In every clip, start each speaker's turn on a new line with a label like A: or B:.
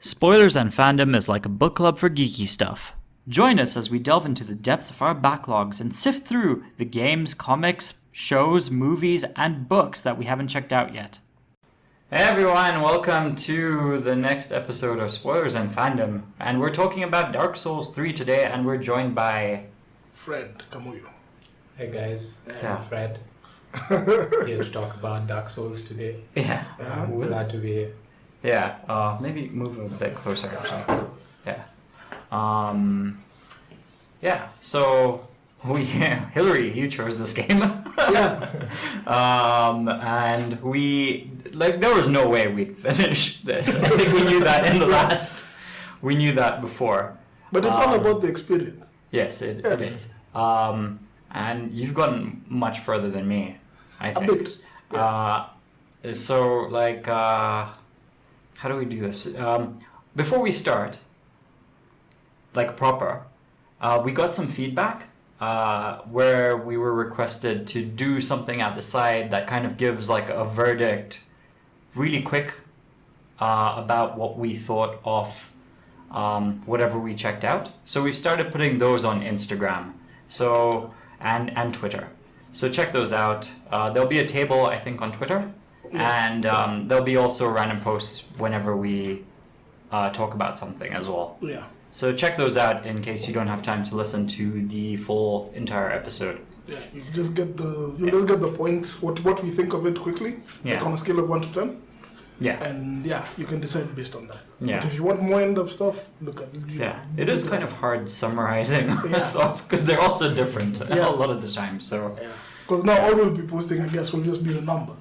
A: Spoilers and Fandom is like a book club for geeky stuff. Join us as we delve into the depths of our backlogs and sift through the games, comics, shows, movies, and books that we haven't checked out yet. Hey everyone, welcome to the next episode of Spoilers and Fandom. And we're talking about Dark Souls 3 today, and we're joined by...
B: Fred Kamuyu.
C: Hey guys,
A: Yeah.
C: I'm Fred. Here to talk about Dark Souls today.
A: Yeah.
C: We're glad to be here.
A: Yeah, maybe move a bit closer actually. Yeah. Yeah, so Hillary, you chose this game.
B: Yeah.
A: And there was no way we'd finish this. I think we knew that we knew that before.
B: But it's all about the experience.
A: Yes, it is. And you've gotten much further than me, I think.
B: A bit. Yeah.
A: How do we do this? Before we start, proper, we got some feedback where we were requested to do something at the side that kind of gives a verdict really quick about what we thought of whatever we checked out. So we've started putting those on Instagram and Twitter. So check those out. There'll be a table, I think, on Twitter. And there'll be also random posts whenever we talk about something as well.
B: Yeah.
A: So check those out in case you don't have time to listen to the full entire episode.
B: Yeah, you just get the points, what we think of it quickly, on a scale of 1 to 10.
A: Yeah.
B: And you can decide based on that.
A: Yeah.
B: But if you want more in-depth stuff, look at it.
A: Yeah, it is kind of hard summarizing thoughts because they're also different a lot of the time. So.
B: Yeah. Because now all we'll be posting, I guess, will just be the number.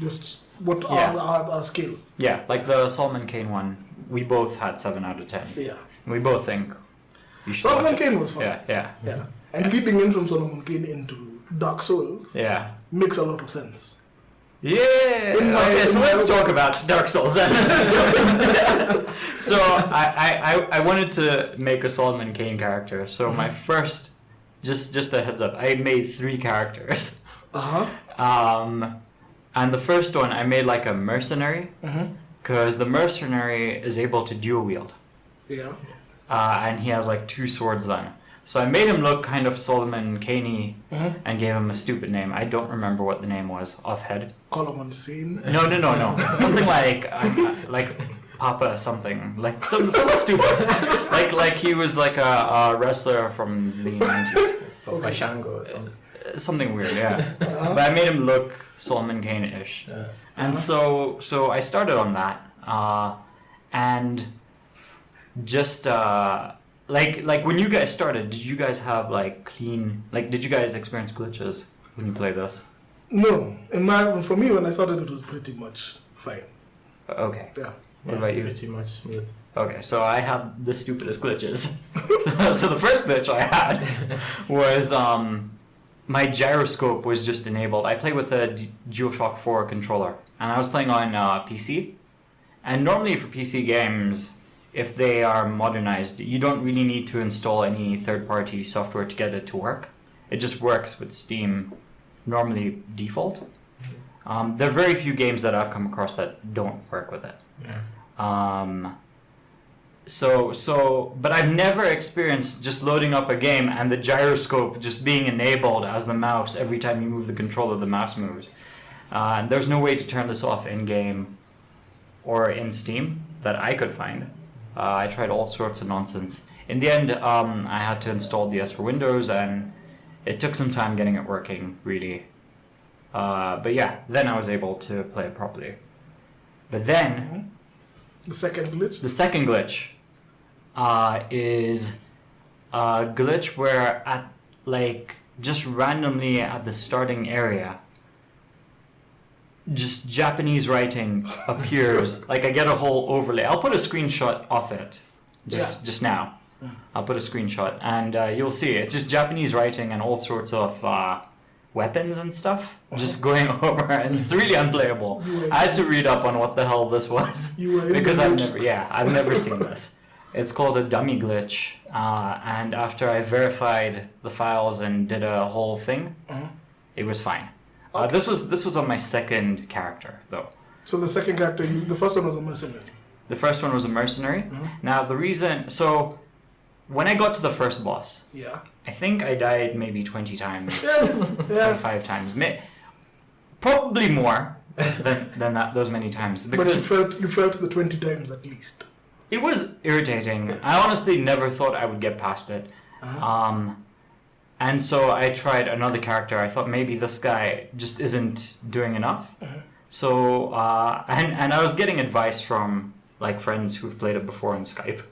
B: Just what our scale.
A: Yeah, like the Solomon Kane one, we both had 7 out of 10.
B: Yeah.
A: We both think you should
B: Solomon
A: watch it.
B: Kane was fun.
A: Yeah.
B: And leading in from Solomon Kane into Dark Souls makes a lot of sense.
A: Yeah. So let's talk about Dark Souls then. So I wanted to make a Solomon Kane character. So my first, just a heads up, I made 3 characters. And the first one I made like a mercenary, because the mercenary is able to dual wield.
B: Yeah.
A: And he has 2 swords on. So I made him look kind of Solomon Kane-y and gave him a stupid name. I don't remember what the name was off head.
B: Solomon Scene.
A: No. Something like Papa something. Like something stupid. like he was like a wrestler from the 90s.
C: Papa Shango or something.
A: Something weird, yeah. But I made him look Solomon Kane-ish. And so I started on that. And just when you guys started, did you guys have did you guys experience glitches when you played this?
B: No. For me, when I started, it was pretty much fine.
A: Okay.
B: Yeah.
A: What about you?
C: Pretty much smooth.
A: Okay, so I had the stupidest glitches. So the first glitch I had was my gyroscope was just enabled. I play with a DualShock 4 controller, and I was playing on PC. And normally for PC games, if they are modernized, you don't really need to install any third-party software to get it to work. It just works with Steam, normally default. There are very few games that I've come across that don't work with it.
C: Yeah.
A: But I've never experienced just loading up a game and the gyroscope just being enabled as the mouse every time you move the controller, the mouse moves. And there's no way to turn this off in-game or in Steam that I could find. I tried all sorts of nonsense. In the end, I had to install DS for Windows, and it took some time getting it working, really. But yeah, then I was able to play it properly. But then...
B: The second glitch?
A: The second glitch is a glitch where just randomly at the starting area, just Japanese writing appears. I get a whole overlay. I'll put a screenshot of it just now. I'll put a screenshot and you'll see it's just Japanese writing and all sorts of weapons and stuff just going over, and it's really unplayable. I had to read up on what the hell this was because I've never seen this. It's called a dummy glitch, and after I verified the files and did a whole thing, it was fine. This was on my second character though.
B: So the second character, the first one was a mercenary.
A: The first one was a mercenary. Now the reason, so when I got to the first boss, I think I died maybe 20 times, 25 times, probably more than that, those many times. Because
B: but you felt the 20 times at least.
A: It was irritating. I honestly never thought I would get past it. And so I tried another character. I thought maybe this guy just isn't doing enough. So and I was getting advice from like friends who've played it before on Skype.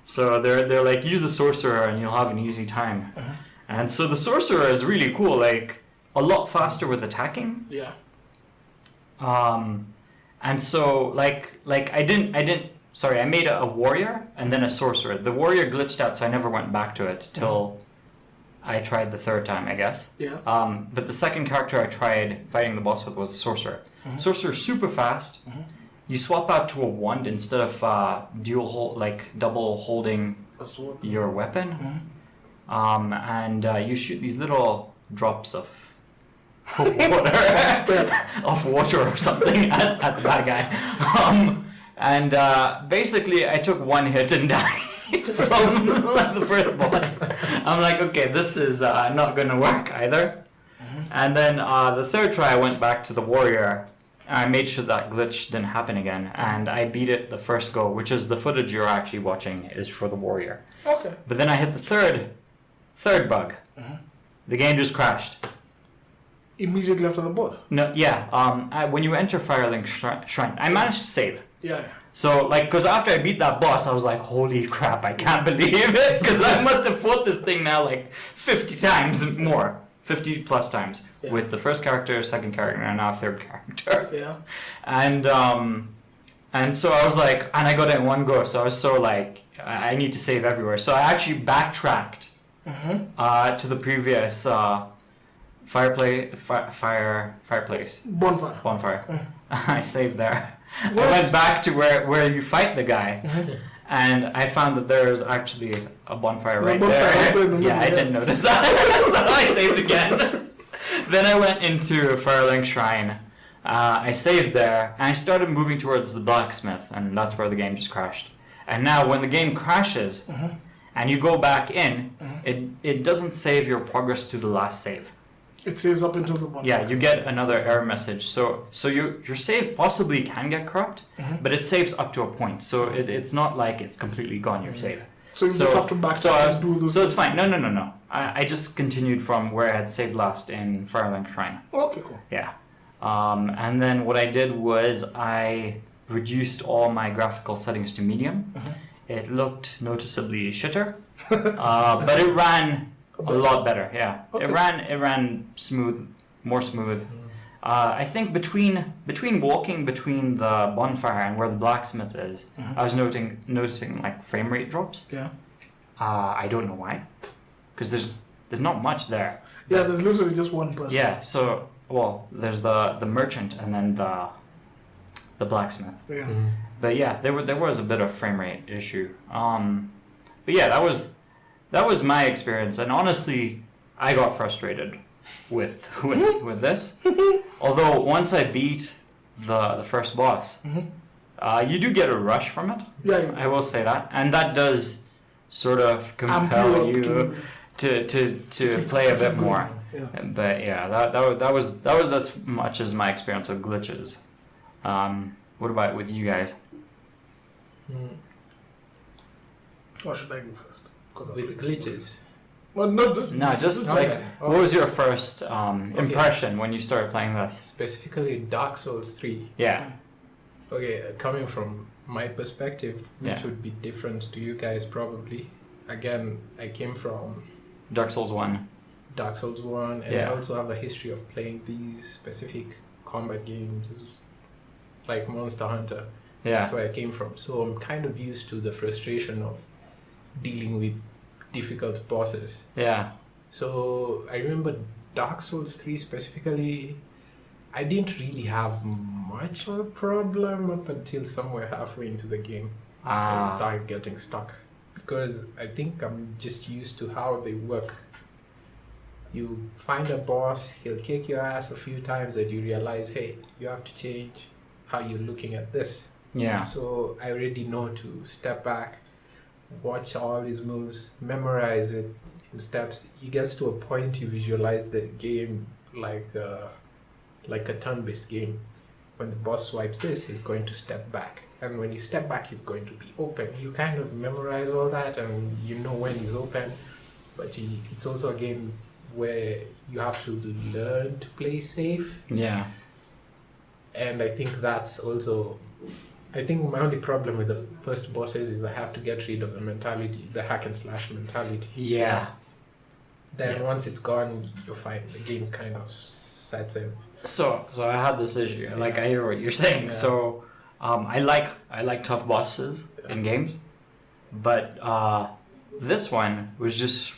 A: So they're like, use the sorcerer and you'll have an easy time. And so the sorcerer is really cool, like a lot faster with attacking. And so like I made a warrior and then a sorcerer. The warrior glitched out, so I never went back to it till I tried the third time, I guess. But the second character I tried fighting the boss with was the sorcerer. Sorcerer super fast. You swap out to a wand instead of double holding your weapon. And you shoot these little drops of water or something at the bad guy. And basically I took one hit and died from the first boss. I'm like, okay, this is not going to work either. And then the third try I went back to the warrior. I made sure that glitch didn't happen again, and I beat it the first go, which is the footage you're actually watching is for the warrior. But then I hit the third bug. The game just crashed.
B: Immediately after the boss?
A: No, when you enter Firelink Shrine, I managed to save. So, because after I beat that boss, I was like, holy crap, I can't believe it, because I must have fought this thing now 50 times more. 50 plus times with the first character, second character, and now third character. And so I was like, and I got it in one go, so I was so I need to save everywhere. So I actually backtracked to the previous fireplace. Bonfire. I saved there. What? I went back to where you fight the guy. And I found that there's actually a bonfire right there. I didn't notice that. So I saved again. Then I went into Firelink Shrine. I saved there, and I started moving towards the blacksmith, and that's where the game just crashed. And now when the game crashes, and you go back in, it doesn't save your progress to the last save.
B: It saves up until the bonfire.
A: Yeah, you get another error message. So your save possibly can get corrupt, but it saves up to a point. So it's not like it's completely gone, your save.
B: So you just have to backtrack and do those.
A: So it's fine. No. I just continued from where I had saved last in Firelink Shrine.
B: Okay, cool.
A: Yeah. And then what I did was I reduced all my graphical settings to medium. It looked noticeably shitter, but it ran a lot better, yeah. Okay. It ran smooth, more smooth. I think between walking between the bonfire and where the blacksmith is, I was noticing frame rate drops. I don't know why, because there's not much there.
B: Yeah, there's literally just one person.
A: Yeah, so there's the merchant and then the blacksmith. But yeah, there was a bit of frame rate issue. But yeah, that was my experience, and honestly, I got frustrated with this. Although once I beat the first boss, you do get a rush from it.
B: Yeah,
A: I will say that, and that does sort of compel you to play a bit more. But yeah, that was as much as my experience with glitches. What about with you guys?
B: Or should I go first?
C: With glitches?
B: Well, not just...
A: No, just what was your first impression when you started playing this?
C: Specifically Dark Souls 3.
A: Yeah.
C: Okay, coming from my perspective, which would be different to you guys probably. Again, I came from...
A: Dark Souls 1.
C: Dark Souls 1, and I also have a history of playing these specific combat games, like Monster Hunter.
A: Yeah.
C: That's where I came from. So I'm kind of used to the frustration of dealing with difficult bosses.
A: Yeah.
C: So I remember Dark Souls 3 specifically, I didn't really have much of a problem up until somewhere halfway into the game. I started getting stuck. Because I think I'm just used to how they work. You find a boss, he'll kick your ass a few times and you realize, hey, you have to change how you're looking at this.
A: Yeah.
C: So I already know to step back, watch all his moves, memorize it in steps. It gets to a point you visualize the game like a turn-based game. When the boss swipes this, he's going to step back. And when you step back, he's going to be open. You kind of memorize all that and you know when he's open. But it's also a game where you have to learn to play safe.
A: Yeah.
C: And I think that's also... I think my only problem with the first bosses is I have to get rid of the mentality, the hack and slash mentality.
A: Yeah.
C: Then once it's gone, you're fine. The game kind of sets in.
A: So I had this issue. Like, I hear what you're saying.
C: Yeah.
A: So I like tough bosses in games, but this one was just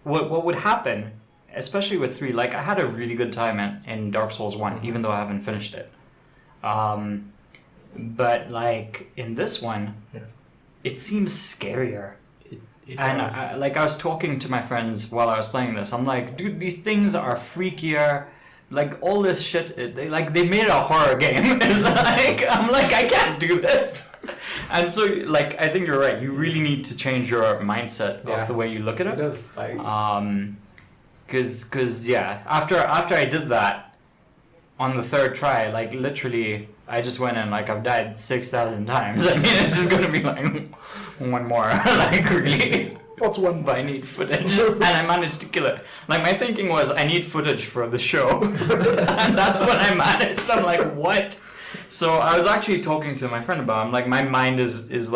A: what would happen, especially with 3. Like, I had a really good time in Dark Souls 1, even though I haven't finished it. But like in this one, it seems scarier. And I was talking to my friends while I was playing this. I'm like, dude, these things are freakier. Like all this shit, they made it a horror game. I'm like, I can't do this. And so, like, I think you're right. You really need to change your mindset of the way you look at it.
C: It does.
A: Because after I did that on the 3rd try, like literally, I just went in, like, I've died 6,000 times. I mean, it's just gonna be like one more, like, really.
B: What's one?
A: But I need footage, and I managed to kill it. Like, my thinking was, I need footage for the show, and that's what I managed. I'm like, what? So I was actually talking to my friend about it. I'm like, my mind is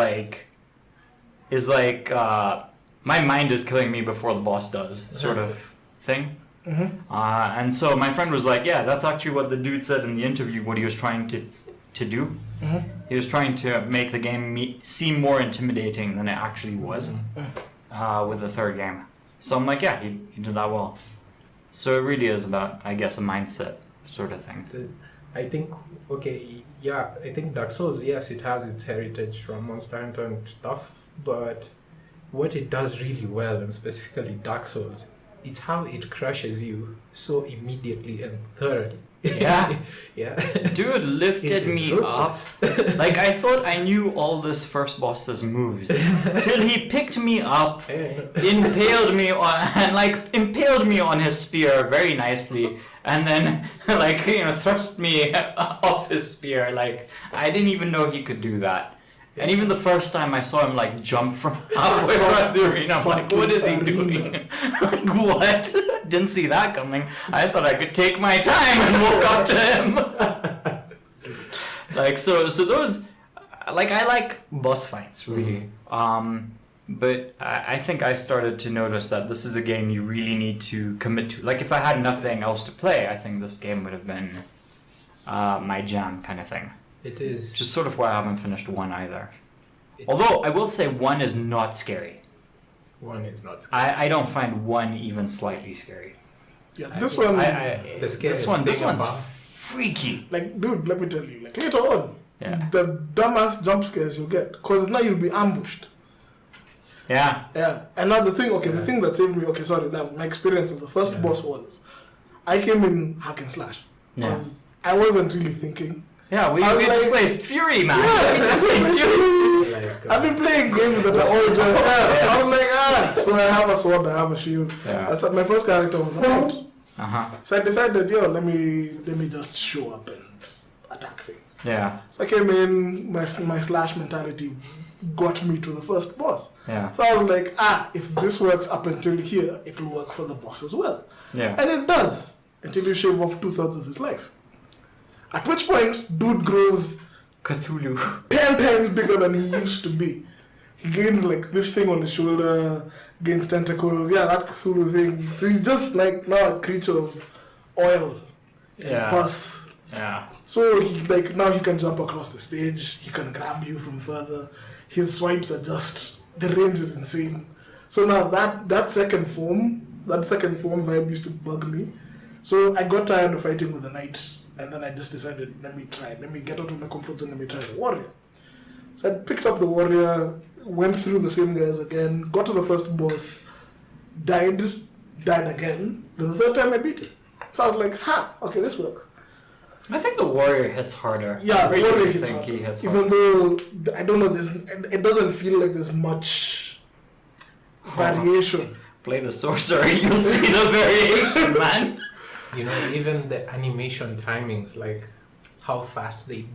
A: my mind is killing me before the boss does, sort of thing.
B: Mm-hmm.
A: And so my friend was like, yeah, that's actually what the dude said in the interview, what he was trying to do.
B: Mm-hmm.
A: He was trying to make the game seem more intimidating than it actually was with the 3rd game. So I'm like, yeah, he did that well. So it really is about, I guess, a mindset sort of thing.
C: I think, I think Dark Souls, yes, it has its heritage from Monster Hunter and stuff, but what it does really well, and specifically Dark Souls, it's how it crushes you so immediately and thoroughly.
A: Yeah.
C: Yeah.
A: Dude lifted me up. Like, I thought I knew all this first boss's moves till he picked me up, impaled me on his spear very nicely, and then thrust me off his spear. Like, I didn't even know he could do that. And even the first time I saw him like jump from halfway across the arena, I'm like, what is he doing? Like, what? Didn't see that coming. I thought I could take my time and walk up to him. Like, so those, like, I like boss fights, really. But I think I started to notice that this is a game you really need to commit to. Like, if I had nothing else to play, I think this game would have been my jam kind of thing.
C: It is.
A: Just sort of why I haven't finished 1 either. Although, I will say 1 is not scary.
C: 1 is not scary.
A: I don't find 1 even slightly scary.
B: Yeah, this one...
A: This one's freaky.
B: Like, dude, let me tell you, like, later on, the dumbass jump scares you'll get, because now you'll be ambushed.
A: Yeah.
B: Yeah. And now the thing that saved me, now my experience of the first boss was, I came in hack and slash. Because I wasn't really thinking.
A: Yeah, we just played Fury, man.
B: Yeah, we just played Fury. I've been playing games that are all just I was like, so I have a sword, I have a shield. Yeah. My first character was a knight. So I decided, let me just show up and attack things.
A: Yeah.
B: So I came in, my slash mentality got me to the first boss.
A: Yeah.
B: So I was like, if this works up until here, it will work for the boss as well.
A: Yeah.
B: And it does, until you shave off 2/3 of his life. At which point, dude grows
A: Cthulhu
B: 10 times bigger than he used to be. He gains like this thing on his shoulder, gains tentacles, that Cthulhu thing. So he's just like now a creature of oil and pus.
A: Yeah.
B: So now he can jump across the stage, he can grab you from further. His swipes are the range is insane. So now that second form vibe used to bug me. So I got tired of fighting with the knight. And then I just decided, let me get out of my comfort zone, let me try the warrior. So I picked up the warrior, went through the same guys again, got to the first boss, died again. Then the 3rd time I beat it. So I was like, okay, this works.
A: I think the warrior hits harder.
B: Yeah,
A: I
B: the
A: really
B: warrior hits
A: think
B: harder.
A: he hits
B: Even
A: harder.
B: though I don't know, it doesn't feel like there's much variation.
A: Play the sorcerer, you'll see the variation, man.
C: You know, even the animation timings, like how fast they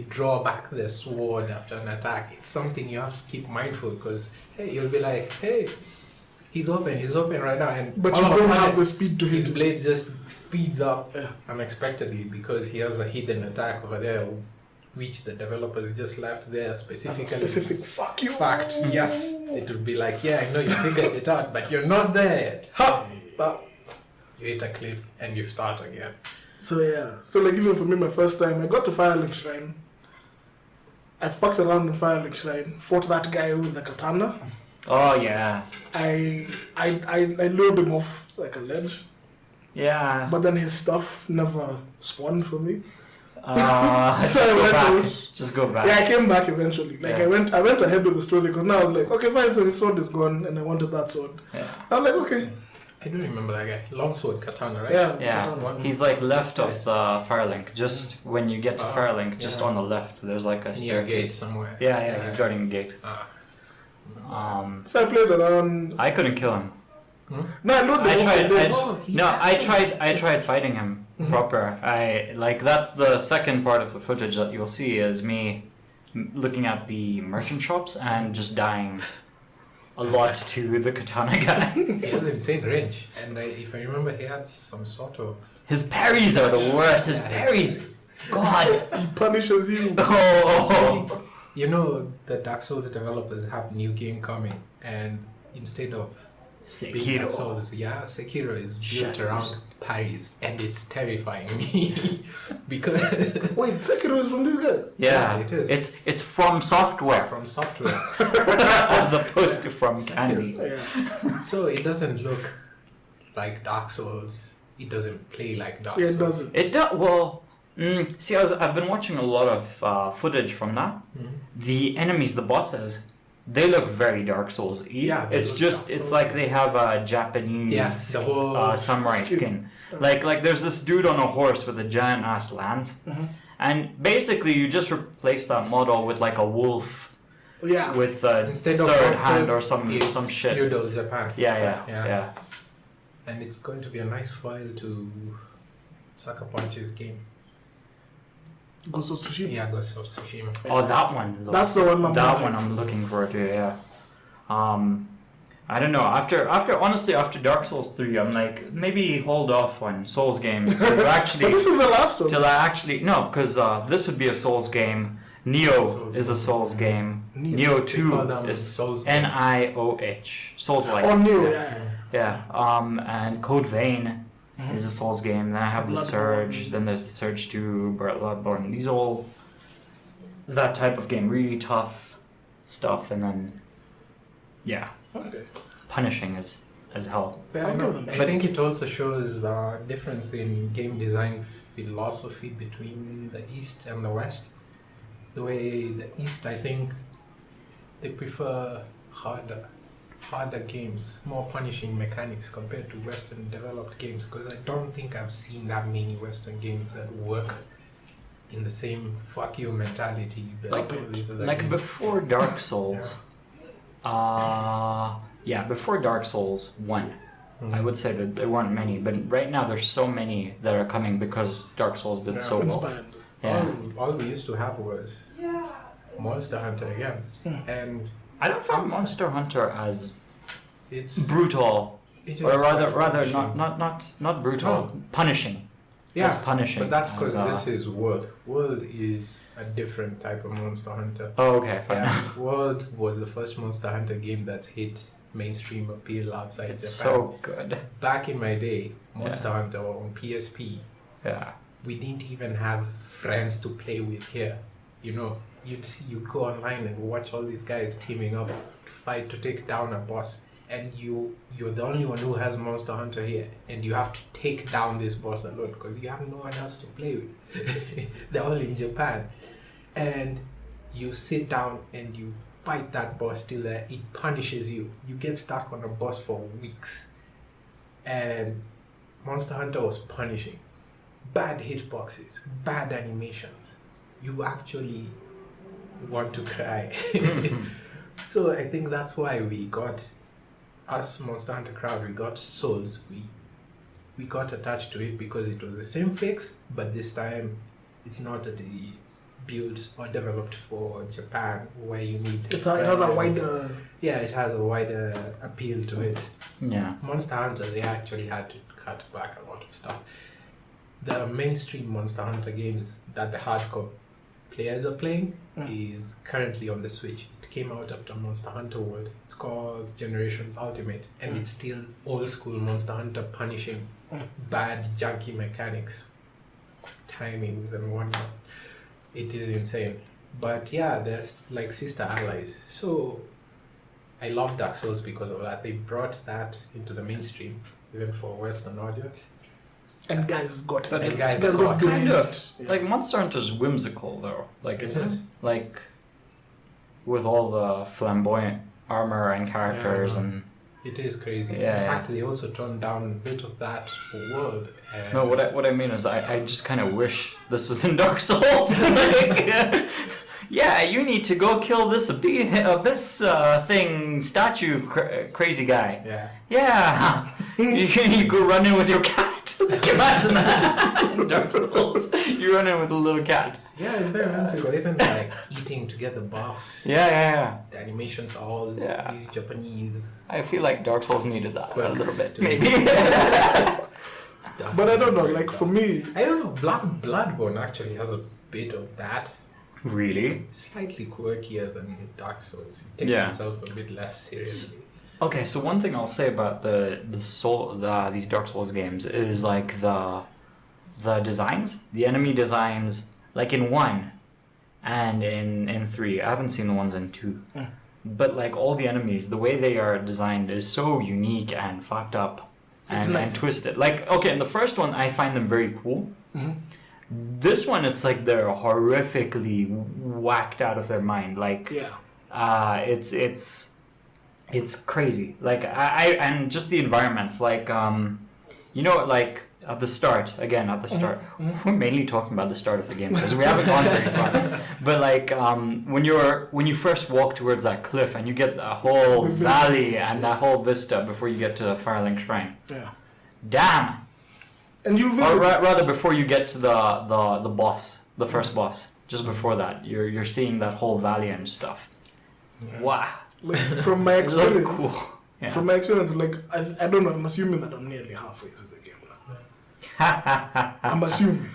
C: draw back their sword after an attack, it's something you have to keep mindful, because hey, you'll be like, hey, he's open right now, and
B: But
C: all
B: you
C: of a
B: don't
C: sudden,
B: have the speed to
C: his
B: hit it.
C: blade just speeds up
B: Yeah.
C: unexpectedly because he has a hidden attack over there, which the developers just left there
B: That's
C: specifically.
B: a specific fuck you.
C: Fact, yes. It would be like, yeah, I know you figured it out, but you're not there yet. Ha! But you hit a cliff and you start again.
B: So yeah, so like even for me, my first time, I got to Firelink Shrine. I fucked around in Firelink Shrine, fought that guy with the katana.
A: Oh, yeah.
B: I lured him off like a ledge,
A: Yeah.
B: but then his stuff never spawned for me. So
A: Just
B: I
A: go
B: went
A: back.
B: to-
A: Just go back.
B: Yeah, I came back eventually. Like
A: Yeah.
B: I went ahead with the story because now I was like, okay, fine. So his sword is gone, and I wanted that sword.
A: Yeah.
B: I was like, okay,
C: I do remember that guy. Longsword katana, right?
B: yeah,
A: Yeah,
B: katana.
A: he's like left of the Firelink. Just when you get to
C: Ah,
A: Firelink, just
C: yeah.
A: on the left, there's like a
C: Near a gate
A: staircase.
C: somewhere.
A: Yeah, he's guarding a gate.
C: Ah.
B: So I played around.
A: I couldn't kill him.
B: No, I lured
A: I
B: him off
A: tried.
B: the ledge.
A: I tried fighting him proper. I like that's the second part of the footage that you'll see is me looking at the merchant shops and just dying a lot to the katana guy.
C: He has insane range, and if I remember, he had some sort of.
A: His parries are the worst. His
C: Yeah,
A: parries, God.
B: He punishes you.
A: Oh.
C: You know, the Dark Souls developers have new game coming, and instead of being Dark
A: Sekiro.
C: Souls, Sekiro is built
A: Shadows.
C: around parries, and it's terrifying me because
B: Wait, Sekiro is from these guys.
A: Yeah,
C: Yeah, it is.
A: It's from software
C: from software.
A: as opposed to from candy.
B: Yeah,
C: So it doesn't look like Dark Souls. It doesn't play like Dark
B: yeah,
C: Souls.
B: it doesn't.
A: It does well. See, I've been watching a lot of footage from that.
C: Mhm.
A: The enemies, the bosses, they look very Dark Souls.
C: Yeah, they
A: it's
C: look
A: just
C: Dark
A: it's
C: Souls.
A: like they have a Japanese
C: Yeah, the whole
A: samurai
B: skin.
A: skin. Like there's this dude on a horse with a giant ass lance, and basically you just replace that model with like a wolf
B: Yeah,
A: with a
C: Instead of
A: third
C: monsters,
A: hand or
C: it's
A: some shit.
C: feudal Japan.
A: Yeah.
C: Yeah. And it's going to be a nice file to sucker punch his game.
B: Ghost of Tsushima.
C: Yeah, Ghost of Tsushima.
A: Oh, that one.
B: That's the one.
A: That one I'm looking forward to. Yeah. I don't know. After Dark Souls 3, I'm like maybe hold off on Souls games till actually
B: But this is the last one.
A: till I actually no, because this would be a Souls game. Neo
C: Souls
A: is a
C: game.
A: Souls game.
B: Neo.
A: Neo
C: They call
A: 2
C: them
A: is
C: Souls
A: Nioh. Souls like.
B: Oh, new, yeah.
A: Yeah. And Code Vein is a Souls game. Then I have the
B: Bloodborne.
A: Surge. Then there's the Surge 2, Bloodborne. These all that type of game, really tough stuff, and then yeah,
B: Okay.
A: punishing as hell.
C: But
B: I'll give them
C: I
B: that.
C: think it also shows a difference in game design philosophy between the East and the West. The way the East, I think, they prefer harder games, more punishing mechanics compared to Western developed games. Because I don't think I've seen that many Western games that work in the same fuck you mentality that
A: Like-
C: all these other
A: Like
C: games.
A: before Dark Souls, before Dark Souls 1, I would say that there weren't many, but right now there's so many that are coming because Dark Souls did so well.
B: Inspired.
A: Yeah.
C: All we used to have was Monster Hunter again, and
A: I don't find Monster Hunter as
C: it's
A: brutal,
C: it
A: or
C: is
A: rather
C: punishing.
A: not brutal, punishing.
C: Yeah,
A: As punishing.
C: but that's because
A: as,
C: this is World. World is a different type of Monster Hunter.
A: Oh, okay, fine.
C: Yeah, World was the first Monster Hunter game that's hit mainstream appeal outside
A: It's
C: Japan.
A: so good.
C: Back in my day, Monster Hunter on PSP,
A: Yeah.
C: we didn't even have friends to play with here. You know, you'd go online and watch all these guys teaming up to fight to take down a boss, and you're the only one who has Monster Hunter here, and you have to take down this boss alone because you have no one else to play with. They're all in Japan, and you sit down and you fight that boss till it punishes you. You get stuck on a boss for weeks, and Monster Hunter was punishing. bad hitboxes, bad animations. You actually want to cry. So I think that's why we got, us Monster Hunter crowd, we got Souls. We got attached to it because it was the same fix, but this time it's not built or developed for Japan, where you need.
B: It has a wider.
C: Yeah, it has a wider appeal to it.
A: Yeah.
C: Monster Hunter, they actually had to cut back a lot of stuff. The mainstream Monster Hunter games that the hardcore players are playing is currently on the Switch. It came out after Monster Hunter World. It's called Generations Ultimate, and it's still old school Monster Hunter, punishing bad, junky mechanics, timings, and whatnot. It is insane. But yeah, there's like sister allies. So I love Dark Souls because of that. They brought that into the mainstream, even for Western audience.
B: And guys got it.
A: But
C: And
A: it's,
C: guys
A: it's
C: got
A: kind
B: it.
A: of
B: Yeah.
A: like Monster Hunter's whimsical though. Like
C: It
A: it's
C: is.
A: like with all the flamboyant armor and characters
C: Yeah.
A: and
C: It is crazy.
A: Yeah,
C: In
A: yeah.
C: fact, they also toned down a bit of that for World. And
A: no, what I mean is I just kind of wish this was in Dark Souls. Like, yeah, you need to go kill this abyss thing statue crazy guy.
C: Yeah.
A: Yeah, you go run in with your cat. Imagine that. In Dark Souls, you run in with a little cat.
C: Yeah, it's very whimsical. Even like eating together buffs.
A: Yeah.
C: The animations are all
A: Yeah.
C: these Japanese.
A: I feel like Dark Souls needed that a
C: Quirks
A: little bit,
C: too.
A: maybe.
B: But I don't know, like for me,
C: I don't know. Bloodborne actually has a bit of that.
A: Really?
C: Slightly quirkier than Dark Souls. It takes
A: Yeah.
C: itself a bit less seriously.
A: Okay, so one thing I'll say about these Dark Souls games is like the designs, the enemy designs, like in 1 and in 3. I haven't seen the ones in 2. But like all the enemies, the way they are designed is so unique and fucked up
B: It's
A: and
B: nice.
A: twisted. Like, okay, in the first one I find them very cool. This one, it's like they're horrifically whacked out of their mind. Like,
B: yeah.
A: it's crazy. Like I and just the environments, like you know, like at the start. We're mainly talking about the start of the game because we haven't gone very far. But like when you first walk towards that cliff and you get the whole valley and that whole vista before you get to the Firelink Shrine.
B: Yeah.
A: Damn.
B: And you'll
A: Or
B: visit.
A: rather, before you get to the boss, the first boss, just before that, you're seeing that whole valley and stuff. Wow.
B: Like, from my
A: It's really
B: experience,
A: cool. Yeah.
B: from my experience, like I don't know. I'm assuming that I'm nearly halfway through the game now. I'm assuming.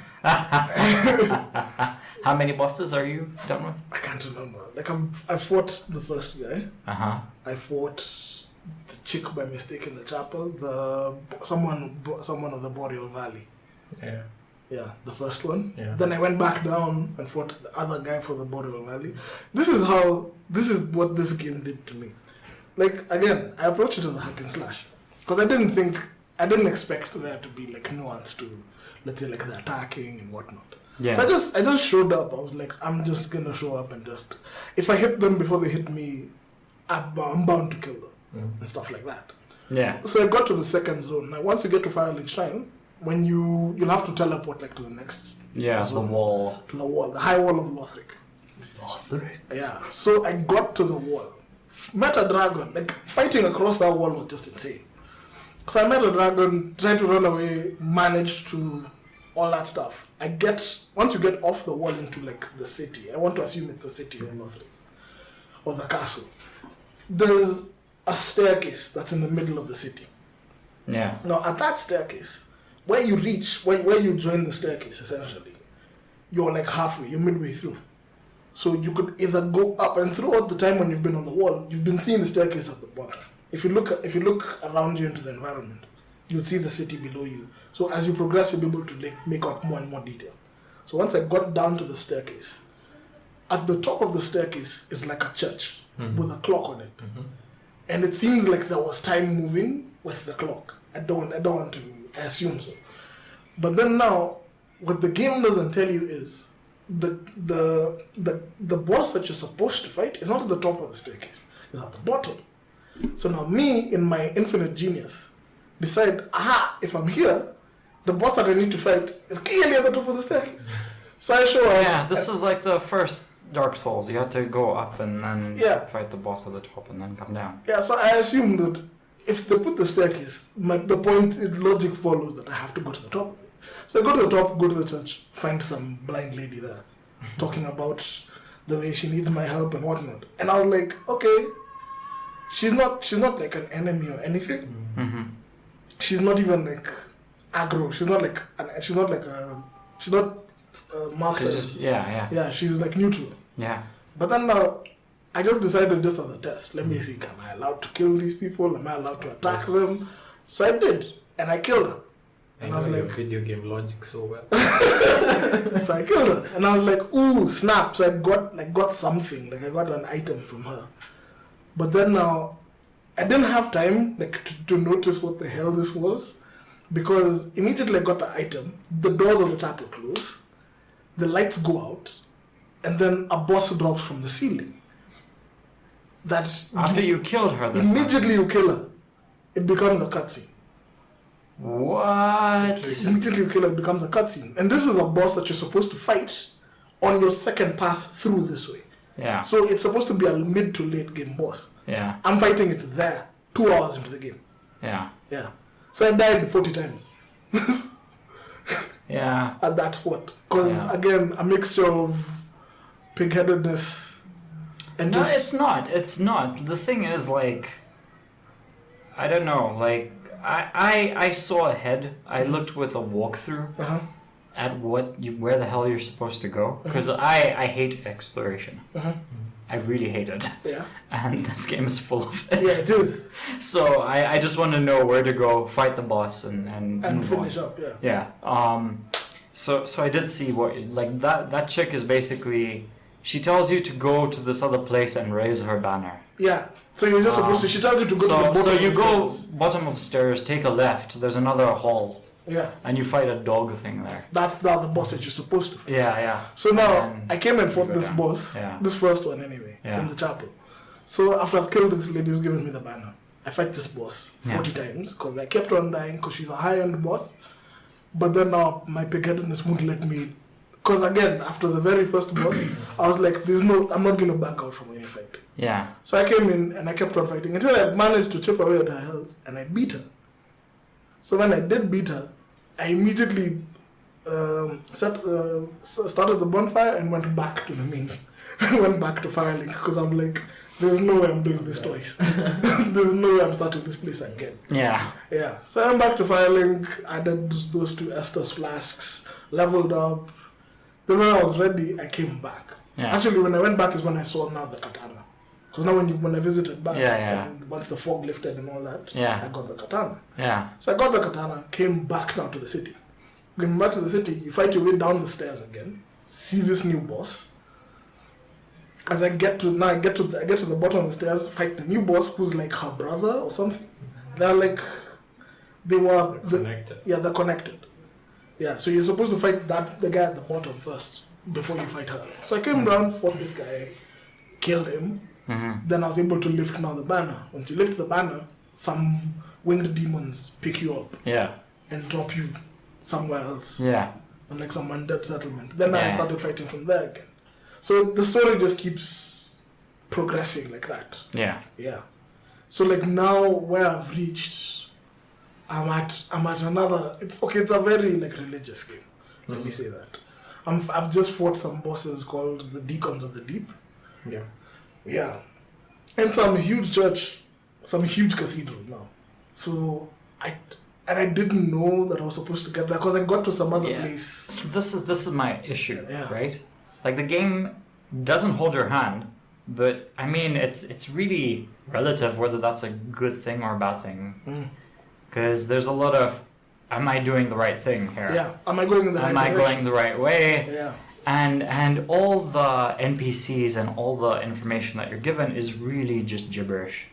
A: How many bosses are you done with?
B: I can't remember. Like I fought the first guy. I fought the chick by mistake in the chapel. Someone of the Boreal Valley.
C: Yeah.
B: Yeah, the first one.
C: Yeah.
B: Then I went back down and fought the other guy for the Boreal Valley. This is what this game did to me. Like, again, I approached it as a hack and slash. Because I didn't expect there to be like nuance to, let's say, like the attacking and whatnot.
A: Yeah.
B: So I just showed up. I was like, I'm just gonna show up and just, if I hit them before they hit me, I'm bound to kill them and stuff like that.
A: Yeah.
B: So I got to the second zone. Now, once you get to Firelink Shrine, when you'll have to teleport like to the next
A: Yeah, the
B: zone,
A: wall.
B: to the wall, the high wall of Lothric.
A: Lothric?
B: Yeah. So I got to the wall, met a dragon. Like fighting across that wall was just insane. So I met a dragon, tried to run away, managed to all that stuff. Once you get off the wall into like the city, I want to assume it's the city of Lothric or the castle. There's a staircase that's in the middle of the city.
A: Yeah.
B: Now, at that staircase, where you reach, where you join the staircase, essentially, you're like halfway, you're midway through. So you could either go up, and throughout the time when you've been on the wall, you've been seeing the staircase at the bottom. If you look around you into the environment, you'll see the city below you. So as you progress, you'll be able to like make out more and more detail. So once I got down to the staircase, at the top of the staircase is like a church with a clock on it. And it seems like there was time moving with the clock. I don't want to assume so. But then now, what the game doesn't tell you is the boss that you're supposed to fight is not at the top of the staircase. It's at the bottom. So now me, in my infinite genius, decide, if I'm here, the boss that I need to fight is clearly at the top of the staircase. So I show up.
A: Yeah, this is like the first Dark Souls. You had to go up and then
B: Yeah.
A: fight the boss at the top and then come down.
B: Yeah, so I assume that if they put the staircase, logic follows that I have to go to the top. So I go to the top, go to the church, find some blind lady there talking about the way she needs my help and whatnot. And I was like, okay, she's not like an enemy or anything.
A: Mm-hmm.
B: She's not even like aggro. She's not markers.
A: Yeah.
B: She's like neutral.
A: Yeah.
B: But then now, I just decided just as a test, let me see, am I allowed to kill these people? Am I allowed to attack them? So I did, and I killed her. And I was
C: your
B: like,
C: video game logic so well.
B: so I killed her, and I was like, ooh, snap! So I got something, like I got an item from her. But then now, I didn't have time to notice what the hell this was, because immediately I got the item, the doors of the chapel close, the lights go out, and then a boss drops from the ceiling.
A: After you killed her,
B: immediately you kill her, it becomes a cutscene.
A: What?
B: Immediately you kill her, it becomes a cutscene. And this is a boss that you're supposed to fight on your second pass through this way.
A: Yeah.
B: So it's supposed to be a mid to late game boss.
A: Yeah.
B: I'm fighting it there, 2 hours into the game.
A: Yeah.
B: Yeah. So I died 40 times.
A: Yeah.
B: At that spot. Because, again, a mixture of pig-headedness and
A: No, it's not. It's not. The thing is, like, I don't know. Like, I saw ahead. I looked with a walkthrough at where the hell you're supposed to go. Because I hate exploration. I really hate it.
B: Yeah.
A: And this game is full of it.
B: Yeah, it is.
A: So I just want to know where to go, fight the boss, and
B: finish up. Yeah.
A: Yeah. So I did see what like that chick is basically. She tells you to go to this other place and raise her banner.
B: Yeah. So you're just supposed to. She tells you to go to the bottom.
A: So you
B: of the
A: go
B: stairs.
A: bottom of the stairs, take a left. There's another hall.
B: Yeah.
A: And you fight a dog thing there.
B: That's the other boss that you're supposed to fight.
A: Yeah.
B: So now
A: And
B: I came and fought
A: go
B: this
A: down.
B: boss.
A: Yeah.
B: This first one anyway.
A: Yeah.
B: In the chapel. So after I've killed this lady who's given me the banner, I fight this boss 40 times because I kept on dying because she's a high-end boss. But then now my pig-headedness won't let me. Because again, after the very first boss, I was like, I'm not going to back out from any fight.
A: Yeah.
B: So I came in and I kept on fighting until I managed to chip away at her health and I beat her. So when I did beat her, I immediately started the bonfire and went back to the main. I went back to Firelink because I'm like, there's no way I'm doing this twice. There's no way I'm starting this place again.
A: Yeah.
B: Yeah. So I went back to Firelink, added those 2 Estus flasks, leveled up. Then when I was ready, I came back.
A: Yeah.
B: Actually, when I went back is when I saw now the katana. Because now when I visited back, and once the fog lifted and all that, I got the katana.
A: Yeah.
B: So I got the katana, came back now to the city. Came back to the city, you fight your way down the stairs again, see this new boss. As I get to the bottom of the stairs, fight the new boss who's like her brother or something. They're connected. They're connected. Yeah, so you're supposed to fight the guy at the bottom first before you fight her. So I came down, fought this guy, killed him. Then I was able to lift now the banner. Once you lift the banner, some winged demons pick you up and drop you somewhere else.
A: Yeah.
B: On like some undead settlement. Then I started fighting from there again. So the story just keeps progressing like that. Yeah. Yeah. So like now where I've reached, I'm at another. It's a very like religious game. Let me say that. I've just fought some bosses called the Deacons of the Deep.
C: Yeah.
B: Yeah. And some huge church, some huge cathedral now. So I didn't know that I was supposed to get there because I got to some other place.
A: So this is my issue, right? Like the game doesn't hold your hand, but I mean it's really relative whether that's a good thing or a bad thing. Because there's a lot of, am I doing the right thing here?
B: Yeah. Am I going in the right direction?
A: Am I going the right way?
B: Yeah.
A: And all the NPCs and all the information that you're given is really just gibberish.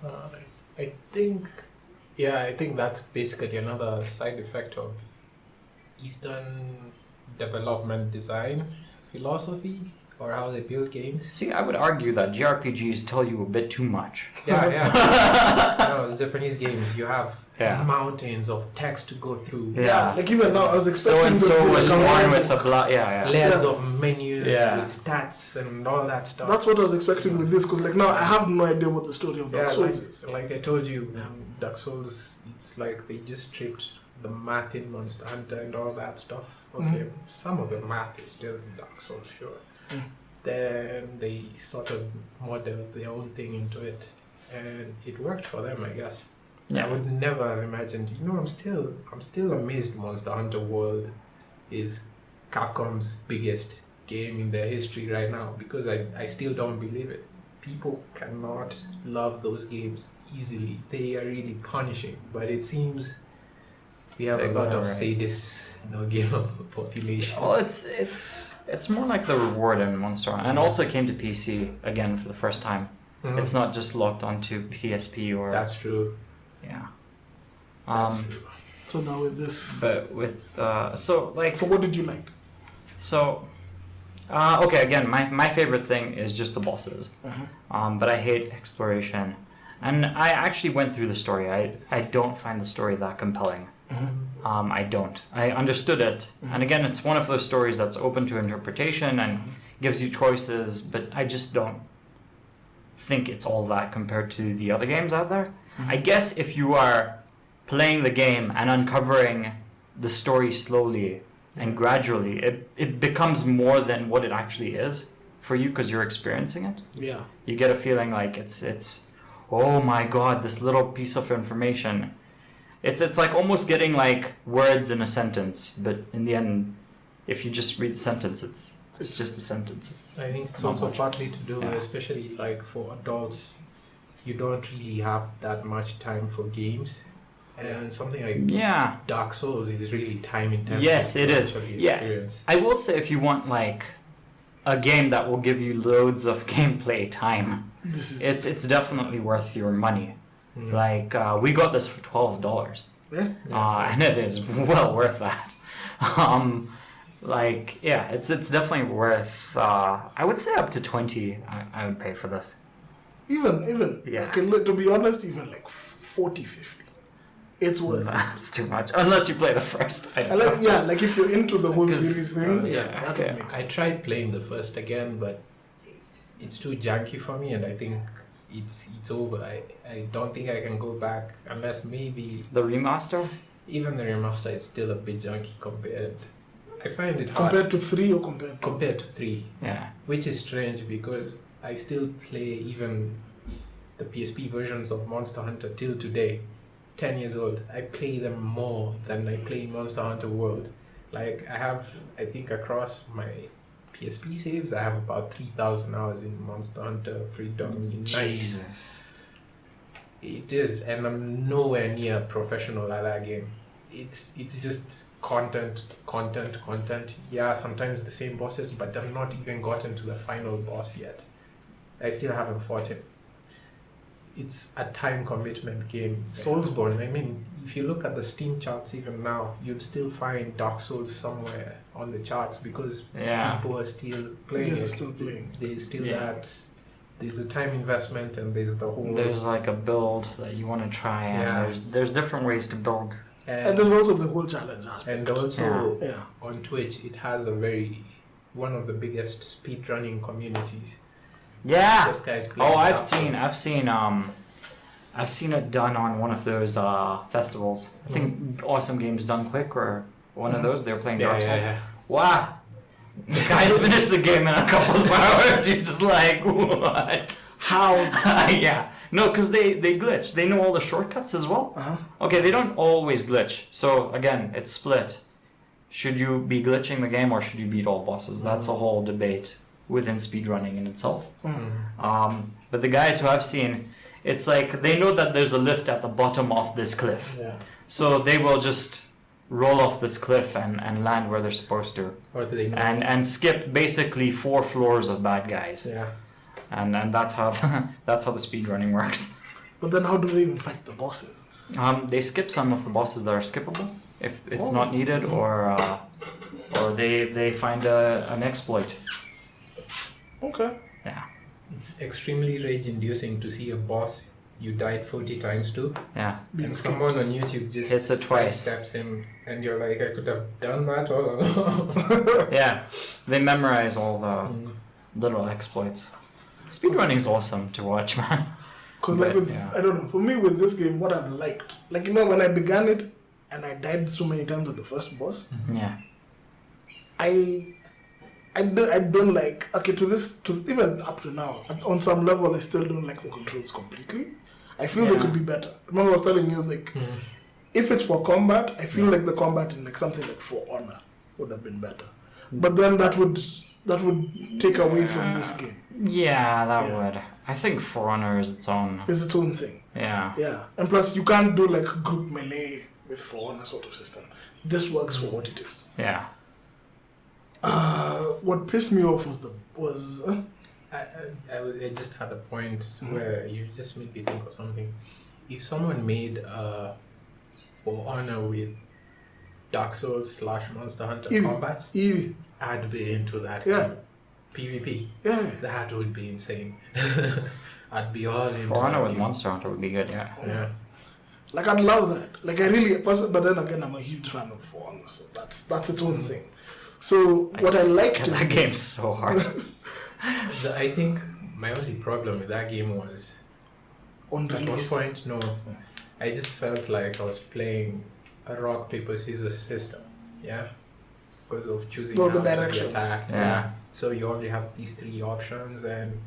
C: I think that's basically another side effect of Eastern development design philosophy. or how they build games.
A: See, I would argue that JRPGs tell you a bit too much.
C: Yeah. No, the Japanese games, you have
A: Yeah.
C: mountains of text to go through.
A: Yeah.
B: Like even now, I was
A: So
B: expecting
A: and so
B: there to be
A: was
B: like a
A: born
B: rise
A: with
B: of-
A: a blood. Yeah.
C: Layers
B: Yeah.
C: of menus
A: Yeah.
C: with stats and all that stuff.
B: That's what I was expecting with this, because like now I have no idea what the story of Dark Souls is.
C: like I told you,
B: Yeah.
C: Dark Souls, it's like they just stripped the math in Monster Hunter and all that stuff. Okay, some of the math is still in Dark Souls, sure.
B: Mm.
C: Then they sort of modeled their own thing into it, and it worked for them, I guess.
A: Yeah.
C: I would never have imagined. You know, I'm still amazed. Monster Hunter World is Capcom's biggest game in their history right now, because I still don't believe it. People cannot love those games easily. They are really punishing, but it seems we have a
A: Big
C: lot of
A: one, right?
C: sadists in our gamer population.
A: Well, it's more like the reward in Monster Hunter, and also it came to PC again for the first time.
C: Mhm.
A: It's not just locked onto PSP or
C: That's true.
A: yeah.
C: That's true.
B: So now with this,
A: But with so
B: what did you like?
A: okay, again, my favorite thing is just the bosses. But I hate exploration, and I actually went through the story. I don't find the story that compelling. I don't. I understood it, and again, it's one of those stories that's open to interpretation and gives you choices. But I just don't think it's all that compared to the other games out there. I guess if you are playing the game and uncovering the story slowly and gradually, it becomes more than what it actually is for you because you're experiencing it.
B: Yeah.
A: You get a feeling like it's oh my god, this little piece of information. It's like almost getting like words in a sentence, but in the end, if you just read the sentence, it's just a sentence.
C: I think it's
A: Not
C: also
A: much.
C: partly to do,
A: Yeah.
C: especially like for adults, you don't really have that much time for games, and something like
A: Yeah.
C: Dark Souls is really time intensive.
A: Yes, it
C: to
A: is.
C: actually
A: Yeah.
C: experience.
A: I will say if you want like a game that will give you loads of gameplay time,
B: This is
A: it's definitely worth your money.
C: Mm.
A: Like we got this for $12,
B: yeah.
A: and it is well worth that. Like yeah, it's definitely worth. I would say up to 20. I would pay for this.
B: Even
A: Yeah.
B: like, to be honest, even like 40, 50. It's worth it.
A: That's too much, unless you play the first.
B: Unless, yeah, like if you're into the whole
A: 'Cause,
B: series thing,
A: yeah,
B: that
A: yeah.
B: would make
C: I
B: sense.
C: tried playing the first again, but it's too janky for me, and I think it's over. I don't think I can go back unless maybe
A: The remaster.
C: even the remaster is still a bit janky compared. I find it hard
B: Compared to 3 or compared to...
C: to 3,
A: Yeah.
C: which is strange because I still play even the PSP versions of Monster Hunter till today. 10 years old, I play them more than I play Monster Hunter World. Like I think across my PSP saves, I have about 3,000 hours in Monster Hunter Freedom Unite.
A: Jesus.
C: It is, and I'm nowhere near professional at that game. It's just content. Yeah, sometimes the same bosses, but I've not even gotten to the final boss yet. I still haven't fought him. It's a time commitment game. Soulsborne, I mean, if you look at the Steam charts even now, you'd still find Dark Souls somewhere on the charts because
A: Yeah.
C: people are still playing
B: Yes,
C: it.
B: still playing.
C: There's still
A: Yeah.
C: that. There's the time investment and there's the whole.
A: There's like a build that you want to try, and
C: Yeah.
A: there's different ways to build.
B: And there's also the whole challenge aspect.
C: And also
B: Yeah.
C: on Twitch, it has one of the biggest speedrunning communities.
A: Yeah.
C: This guy's playing
A: Oh, I've
C: Dark Souls.
A: seen it done on one of those festivals. I think Awesome Games Done Quick or one of those. They were playing Dark Souls. Wow. The guys finished the game in a couple of hours. You're just like, what?
B: How?
A: Yeah. No, because they glitch. They know all the shortcuts as well.
B: Uh-huh.
A: Okay, they don't always glitch. So again, it's split. Should you be glitching the game or should you beat all bosses? That's a whole debate within speedrunning in itself. But the guys who I've seen, it's like they know that there's a lift at the bottom of this cliff.
C: Yeah.
A: So they will just roll off this cliff and land where they're supposed to.
C: Or do they know?
A: And skip basically 4 floors of bad guys.
C: Yeah.
A: And that's how that's how the speedrunning works.
B: But then how do they even fight the bosses?
A: They skip some of the bosses that are skippable if it's not needed, or they find an exploit.
B: Okay.
A: Yeah.
C: It's extremely rage-inducing to see a boss you died 40 times to,
A: Yeah.
C: and someone on YouTube just
A: hits it twice.
C: sidesteps him, and you're like, I could have done that all along.
A: Yeah. They memorize all the little exploits. Speedrunning is awesome to watch, man.
B: Because like with, I don't know, for me with this game, what I've liked, like, you know, when I began it and I died so many times at the first boss,
A: yeah,
B: I don't like, okay, even up to now, on some level, I still don't like the controls completely. I feel they could be better. Remember I was telling you, like, if it's for combat, I feel like the combat in like something like For Honor would have been better. But then that would take away from this game.
A: Yeah, that would. I think For Honor is its own.
B: It's its own thing.
A: Yeah.
B: Yeah. And plus, you can't do like group melee with For Honor sort of system. This works for what it is.
A: Yeah.
B: What pissed me off was
C: I just had a point where you just made me think of something. If someone made For Honor with Dark Souls / Monster Hunter combat,
B: easy,
C: I'd be into that.
B: Yeah.
C: PvP.
B: Yeah.
C: That would be insane. I'd be all into
A: For Honor
C: that
A: with
C: game.
A: Monster Hunter would be good, yeah.
C: Yeah.
B: Like, I'd love that. Like, I really, but then again, I'm a huge fan of For Honor, so that's its own thing. So what I liked in
A: that game's so hard.
C: I think my only problem with that game was
B: on
C: at one
B: release.
C: point, I just felt like I was playing a rock paper scissors system. Yeah. Because of choosing
B: No,
C: how
B: the
C: to be
B: directions.
C: attacked.
A: Yeah.
C: So you only have these 3 options, and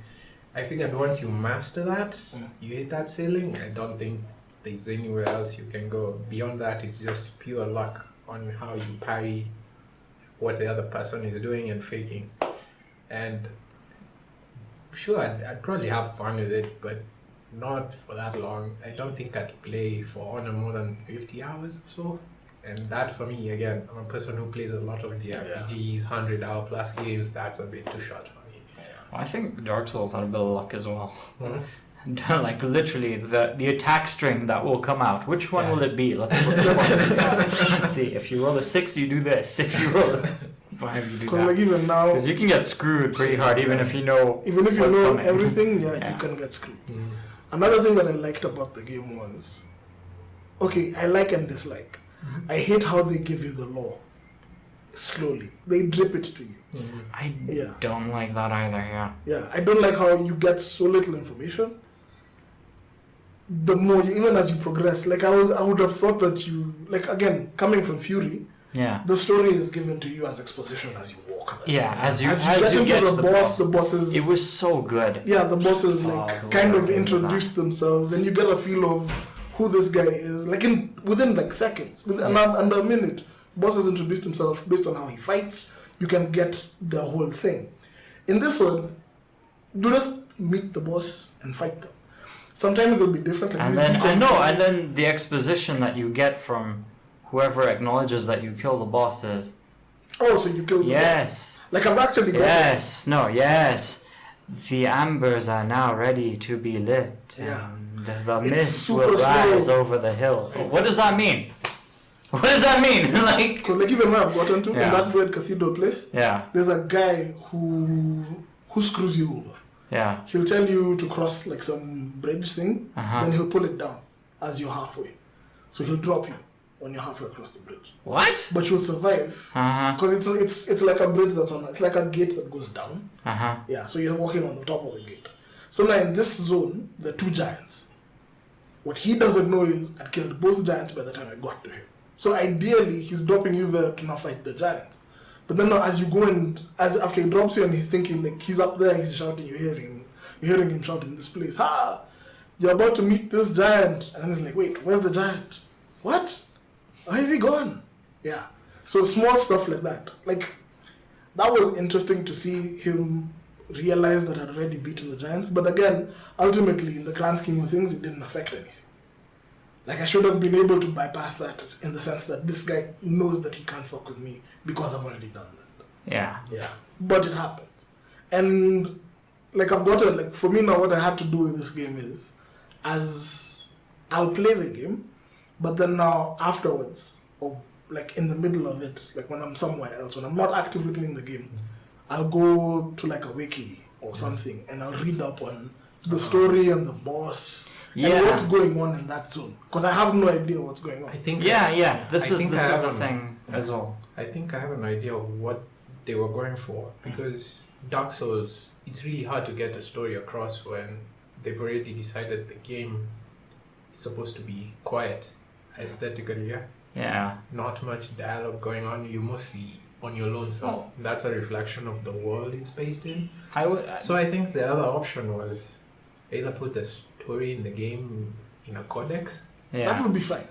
C: I figured once you master that, you hit that ceiling. I don't think there's anywhere else you can go. Beyond that, it's just pure luck on how you parry what the other person is doing and faking. And sure, I'd probably have fun with it, but not for that long. I don't think I'd play For Honor more than 50 hours or so. And that for me, again, I'm a person who plays a lot of JRPGs, 100-hour plus games. That's a bit too short for me.
A: Well, I think Dark Souls had a bit of luck as well. Like literally the attack string that will come out. Which one will it be? Let's see. If you roll a 6, you do this. If you roll a 5, you do
B: Because
A: that.
B: like even now,
A: Because you can get screwed pretty hard even if you know.
B: even if you
A: what's
B: know
A: coming.
B: everything, you can get screwed. Another thing that I liked about the game was, okay, I like and dislike. I hate how they give you the lore slowly. They drip it to you.
A: I don't like that either. Yeah.
B: Yeah, I don't like how you get so little information. The more, even as you progress, like I would have thought that you, like again, coming from Fury,
A: Yeah.
B: the story is given to you as exposition as you walk there.
A: Yeah. As you
B: get into the boss, the bosses.
A: It was so good.
B: Yeah, the bosses
A: the
B: kind of
A: way
B: introduce themselves, and you get a feel of who this guy is. Like within like seconds, under a minute, bosses introduce themselves based on how he fights. You can get the whole thing. In this one, you just meet the boss and fight them. Sometimes they'll be different. Like
A: And then the exposition that you get from whoever acknowledges that you kill the bosses.
B: Oh, so you killed the boss.
A: Yes.
B: Like I've actually got
A: Yes. No. Yes. The ambers are now ready to be lit.
B: Yeah.
A: And the
B: It's
A: mist
B: super
A: will rise
B: slow.
A: over the hill. What does that mean? What does that mean? Like.
B: Because like even when I've gotten to in
A: Yeah.
B: that weird cathedral place,
A: Yeah.
B: there's a guy who screws you over.
A: Yeah.
B: He'll tell you to cross like some bridge thing,
A: Uh-huh.
B: then he'll pull it down as you're halfway. So he'll drop you when you're halfway across the bridge.
A: What?
B: But you'll survive
A: Uh huh.
B: because it's like a bridge that's on. It's like a gate that goes down.
A: Uh huh.
B: Yeah, so you're walking on the top of the gate. So now in this zone, there are 2 giants. What he doesn't know is I killed both giants by the time I got to him. So ideally, he's dropping you there to now fight the giants. But then now as you go and after he drops you and he's thinking like he's up there, he's shouting, you're hearing him shouting in this place, "Ha! You're about to meet this giant." And then he's like, "Wait, where's the giant? What? Why is he gone?" Yeah. So small stuff like that. Like that was interesting to see him realize that I'd already beaten the giants. But again, ultimately in the grand scheme of things, it didn't affect anything. Like I should have been able to bypass that in the sense that this guy knows that he can't fuck with me because I've already done that.
A: Yeah.
B: Yeah. But it happened. And like I've got to, like for me now what I had to do with this game is as I'll play the game, but then now afterwards or like in the middle of it, like when I'm somewhere else, when I'm not actively playing the game, I'll go to like a wiki or something, and I'll read up on the story and the boss
A: Yeah.
B: and what's going on in that zone. Because I have no idea what's going on.
C: I think
A: Yeah. This
C: I
A: is
C: think
A: this
C: I
A: is
C: have
A: the
C: an-
A: thing as well.
C: I think I have an idea of what they were going for, because Dark Souls, it's really hard to get a story across when they've already decided the game is supposed to be quiet aesthetically. Yeah,
A: Yeah.
C: not much dialogue going on. You mostly on your lonesome.
A: Oh.
C: That's a reflection of the world it's based in.
A: I would.
C: So I think the other option was either put the story in the game in a codex.
B: That
A: Yeah.
B: would be fine.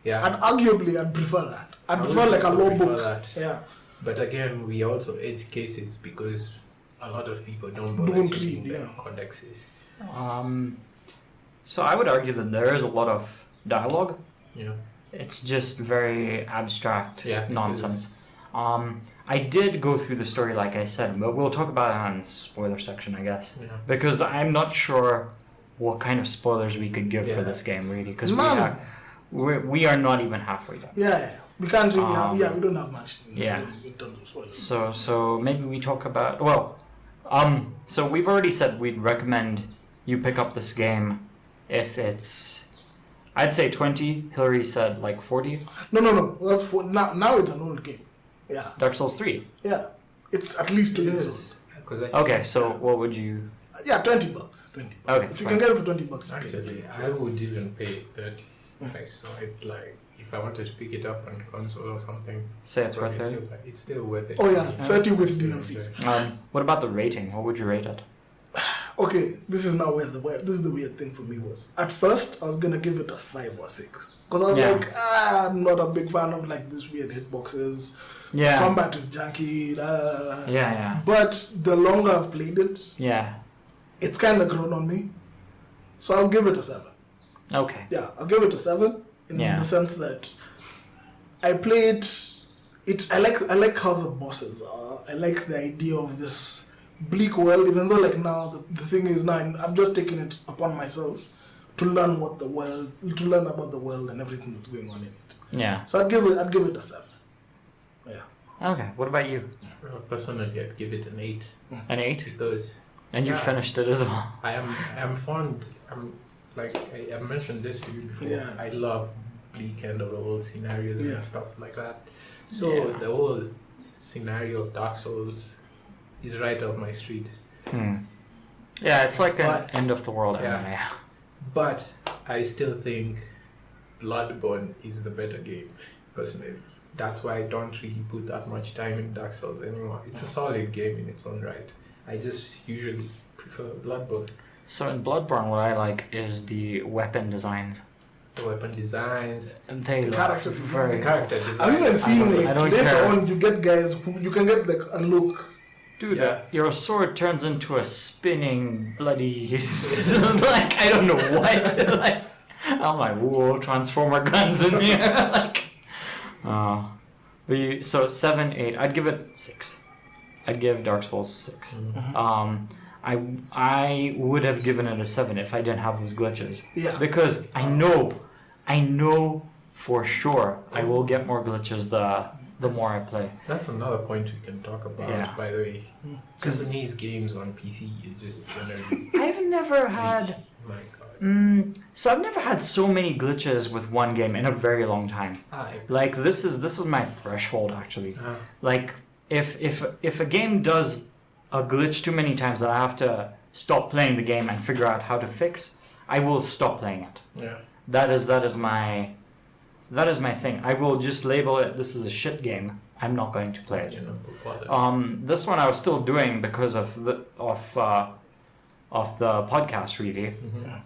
C: Yeah.
B: And arguably, I'd prefer that. I'd
C: I
B: prefer
C: would
B: like a
C: also
B: law
C: prefer
B: book.
C: that.
B: Yeah.
C: But again, we also edge cases because a lot of people don't bother
B: Don't
C: checking
B: read,
C: their
B: yeah.
C: codexes.
A: So I would argue that there is a lot of dialogue.
C: Yeah.
A: It's just very abstract
C: Yeah, it
A: nonsense. I did go through the story, like I said, but we'll talk about it on the spoiler section, I guess,
C: Yeah.
A: because I'm not sure what kind of spoilers we could give for
C: Yeah.
A: this game, really, because
B: Man.
A: we are not even halfway done.
B: Yeah. We can't really have,
A: Um,
B: we don't have much
A: yeah.
B: in terms of spoilers.
A: So maybe we talk about so we've already said we'd recommend you pick up this game if it's, I'd say 20. Hillary said like 40.
B: No. That's for now it's an old game. Yeah.
A: Dark Souls 3.
B: Yeah. It's at least 2 years old.
C: Yes. Because
A: Okay, so what would you?
B: Yeah, $20. $20.
A: Okay,
B: If you
A: fine.
B: can get it for $20,
C: actually, I would even pay 30. Okay, so I'd like, if I wanted to pick it up on console or something,
A: Say it's worth
C: probably
A: it.
C: it's still worth it.
B: Oh yeah,
C: Yeah.
B: 30 with DLCs.
A: What about the rating? What would you rate it?
B: Okay, this is now where this is the weird thing for me was. At first, I was gonna give it a 5 or 6 because I was
A: Yeah.
B: like, I'm not a big fan of like this weird hitboxes.
A: Yeah.
B: Combat is janky.
A: Yeah.
B: But the longer I've played it,
A: Yeah.
B: it's kind of grown on me. So I'll give it a 7.
A: Okay.
B: Yeah, I'll give it a 7 in
A: Yeah.
B: the sense that I played it. I like how the bosses are. I like the idea of this bleak world, even though like now the thing is now I've just taken it upon myself to learn about the world and everything that's going on in it.
A: Yeah.
B: So I'd give it a 7. Yeah.
A: Okay. What about you?
C: Personally, I'd give it an 8
A: An 8?
C: because
A: And you
C: Yeah.
A: finished it as well.
C: I am fond. I'm like I mentioned this to you before.
B: Yeah.
C: I love bleak end of the world scenarios
B: Yeah.
C: and stuff like that. So
A: Yeah.
C: the whole scenario of Dark Souls is right up my street.
A: Yeah, it's like an
C: But-
A: end of the world
C: Yeah.
A: anime.
C: But I still think Bloodborne is the better game, personally. That's why I don't really put that much time in Dark Souls anymore. It's a solid game in its own right. I just usually prefer Bloodborne.
A: So in Bloodborne, what I like is the weapon designs.
C: The weapon designs,
A: And they
B: The
A: look
B: character design.
A: very
C: the character
B: I've
C: design.
B: even seen
A: I
B: like
A: don't
B: later
A: care.
B: on you get guys who you can get like a look.
A: Dude,
C: Yeah.
A: your sword turns into a spinning bloody like I don't know what. Like I'm like, whoa, transformer guns in here. Like so 7, 8. I'd give it 6. I'd give Dark Souls 6. I would have given it a 7 if I didn't have those glitches.
B: Yeah.
A: Because I know for sure I will get more glitches the more I play.
C: That's another point we can talk about,
A: Yeah.
C: by the way.
A: 'Cause-
C: Japanese games on PC are just generally
A: I've never had
C: glitchy. My god.
A: so I've never had so many glitches with one game in a very long time. Like this is my threshold actually. Like if a game does a glitch too many times that I have to stop playing the game and figure out how to fix, I will stop playing it.
C: Yeah.
A: That is my thing. I will just label it this is a shit game. I'm not going to play it.
C: You know, bother.
A: This one I was still doing because of the podcast really.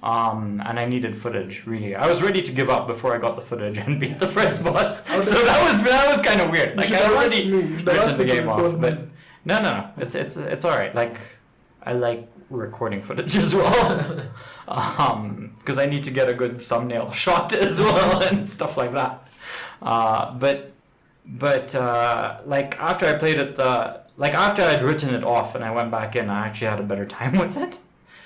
A: And I needed footage really. I was ready to give up before I got the footage and beat the Fred's boss. So that was kind of weird.
B: You
A: Like
B: should
A: I
B: have
A: already
B: asked me. You should have
A: written
B: asked
A: the
B: me to
A: game off,
B: record
A: but
B: mine.
A: no. It's all right. Like I like recording footage as well, because I need to get a good thumbnail shot as well and stuff like that. But like after I played it, after I'd written it off and I went back in, I actually had a better time with it.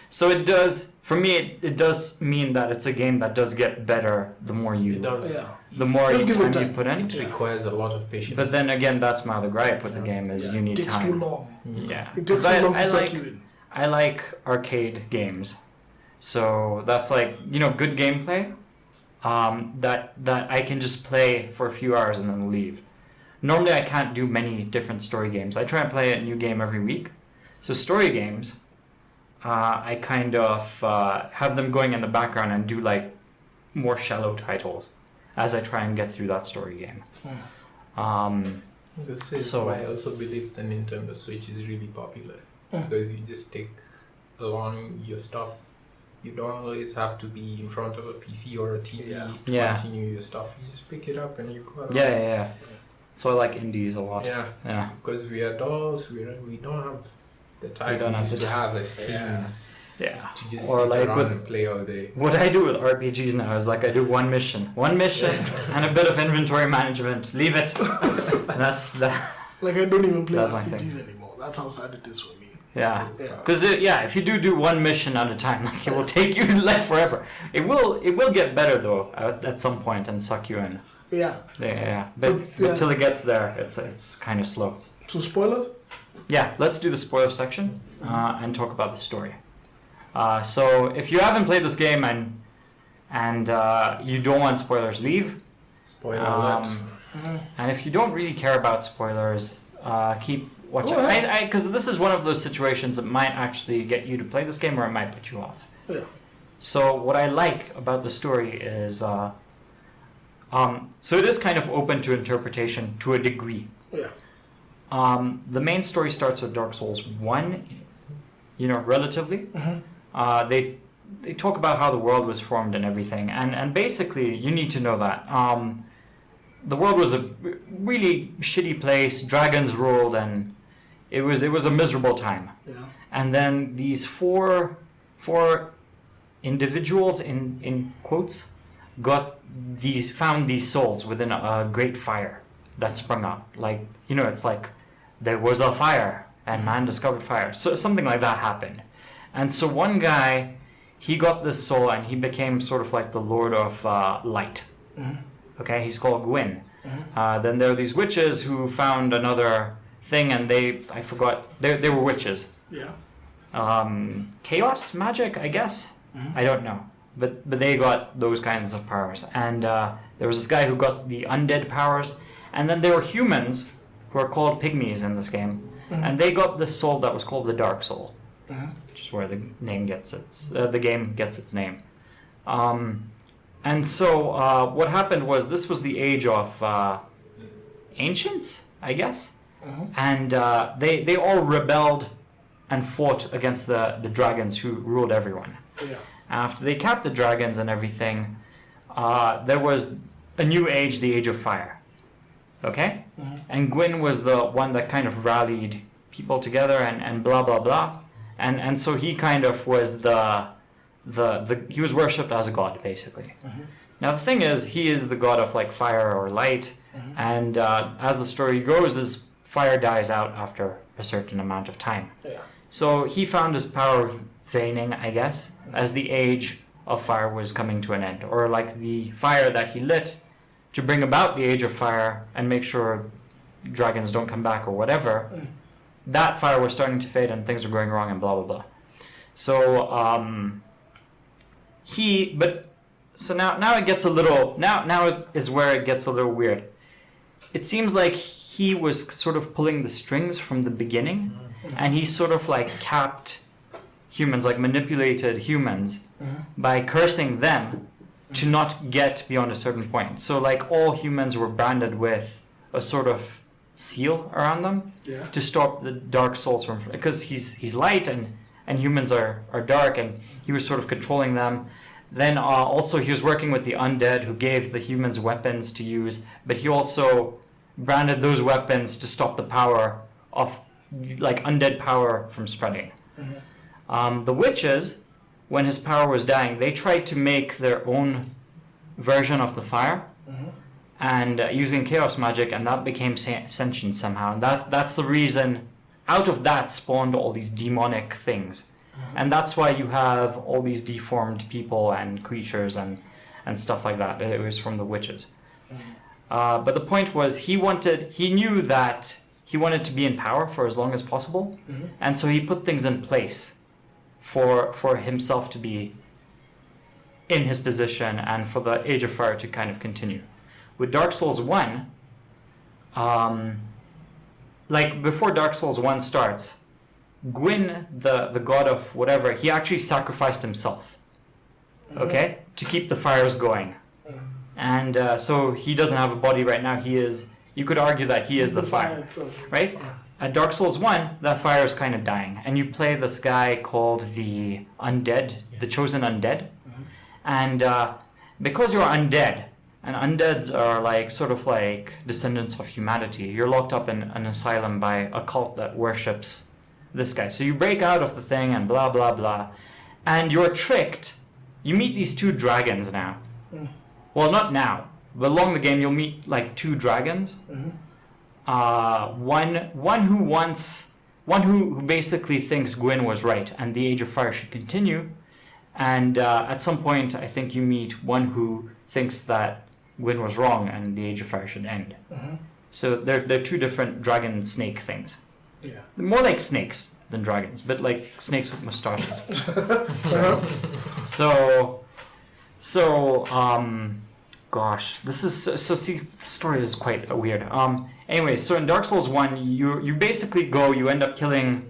A: So it does for me. It does mean that it's a game that does get better the more
C: It
A: you,
C: does.
B: Yeah.
A: the more
B: Just give it
A: time you
B: time.
A: put in.
C: It requires a lot of patience.
A: But then again, that's my other gripe with the
C: Yeah.
A: game is
B: Yeah,
A: you need
B: it takes
A: time.
B: too long.
A: Yeah,
B: It takes
A: 'Cause
B: too long to
A: I
B: suck
A: like
B: you in.
A: I like arcade games. So that's like, good gameplay that I can just play for a few hours and then leave. Normally I can't do many different story games. I try and play a new game every week. So story games, I kind of have them going in the background and do like more shallow titles as I try and get through that story game.
C: This is why I also believe the Nintendo Switch is really popular. Because you just take along your stuff. You don't always have to be in front of a PC or a TV to continue your stuff. You just pick it up and you go.
A: Yeah. So I like indies a lot.
C: Yeah. Because we are adults, we don't have the time to have a screens.
A: Yeah.
C: To just
A: or
C: sit
A: like
C: around and play all day.
A: What I do with RPGs now is like I do one mission and a bit of inventory management. Leave it. And that's that.
B: Like I don't even play RPGs anymore. That's how sad it is for me.
A: Yeah. Because if you do one mission at a time, like it will take you like forever. It will get better though at some point and suck you in. Yeah. But till it gets there, it's kind of slow.
B: So spoilers?
A: Yeah. Let's do the spoiler section and talk about the story. So if you haven't played this game and you don't want spoilers, leave.
C: Spoiler alert.
A: And if you don't really care about spoilers, keep watching. Because this is one of those situations that might actually get you to play this game, or it might put you off.
B: Yeah.
A: So what I like about the story is, so it is kind of open to interpretation to a degree.
B: Yeah.
A: The main story starts with Dark Souls 1, relatively. They talk about how the world was formed and everything, and basically you need to know that the world was a really shitty place. Dragons ruled, and it was a miserable time.
B: Yeah.
A: And then these four individuals in quotes found these souls within a great fire that sprung up. Like it's like there was a fire and man discovered fire. So something like that happened. And so one guy, he got this soul and he became sort of like the Lord of Light. Okay, he's called Gwyn. Then there are these witches who found another thing, and they were witches.
B: Yeah.
A: Chaos magic, I guess. I don't know, but they got those kinds of powers. And there was this guy who got the undead powers, and then there were humans who are called pygmies in this game, and they got the soul that was called the Dark Soul, which is where the game gets its name. And so what happened was this was the age of ancients, I guess, and they all rebelled and fought against the dragons who ruled everyone.
B: Yeah.
A: After they capped the dragons and everything, there was a new age, the Age of Fire. Okay? And Gwyn was the one that kind of rallied people together and blah blah blah. And so he kind of was he was worshipped as a god, basically. Now the thing is, he is the god of like fire or light, and as the story goes, his fire dies out after a certain amount of time.
B: Yeah.
A: So he found his power waning, I guess, as the age of fire was coming to an end, or like the fire that he lit to bring about the age of fire and make sure dragons don't come back or whatever. That fire was starting to fade and things were going wrong and blah blah blah. So now it gets a little now is where it gets a little weird. It seems like he was sort of pulling the strings from the beginning, and he sort of like capped humans, like manipulated humans by cursing them to not get beyond a certain point. So like all humans were branded with a sort of seal around them to stop the dark souls from, because he's light and humans are dark, and he was sort of controlling them. Then also he was working with the undead who gave the humans weapons to use, but he also branded those weapons to stop the power of like undead power from spreading. The witches, when his power was dying, they tried to make their own version of the fire and using chaos magic, and that became sentient somehow, and that's the reason out of that spawned all these demonic things. And that's why you have all these deformed people and creatures and stuff like that. It was from the witches. But the point was he knew that he wanted to be in power for as long as possible, and so he put things in place for himself to be in his position and for the Age of Fire to kind of continue. With Dark Souls 1, like before Dark Souls 1 starts, Gwyn, the god of whatever, he actually sacrificed himself, okay, to keep the fires going. And so he doesn't have a body right now. He is, you could argue that he is the fire, right? At Dark Souls 1, that fire is kind of dying. And you play this guy called the Undead, the Chosen Undead. And because you're undead, and undeads are like sort of like descendants of humanity, you're locked up in an asylum by a cult that worships this guy. So you break out of the thing and blah, blah, blah. And you're tricked. You meet these two dragons now. Well, not now, but along the game you'll meet like two dragons. One who basically thinks Gwyn was right and the Age of Fire should continue. And at some point, I think you meet one who thinks that Gwyn was wrong and the Age of Fire should end. So they're two different dragon snake things.
B: Yeah.
A: More like snakes than dragons, but like snakes with mustaches. Gosh, this is so. See, the story is quite weird. Anyway, so in Dark Souls 1, you basically go. You end up killing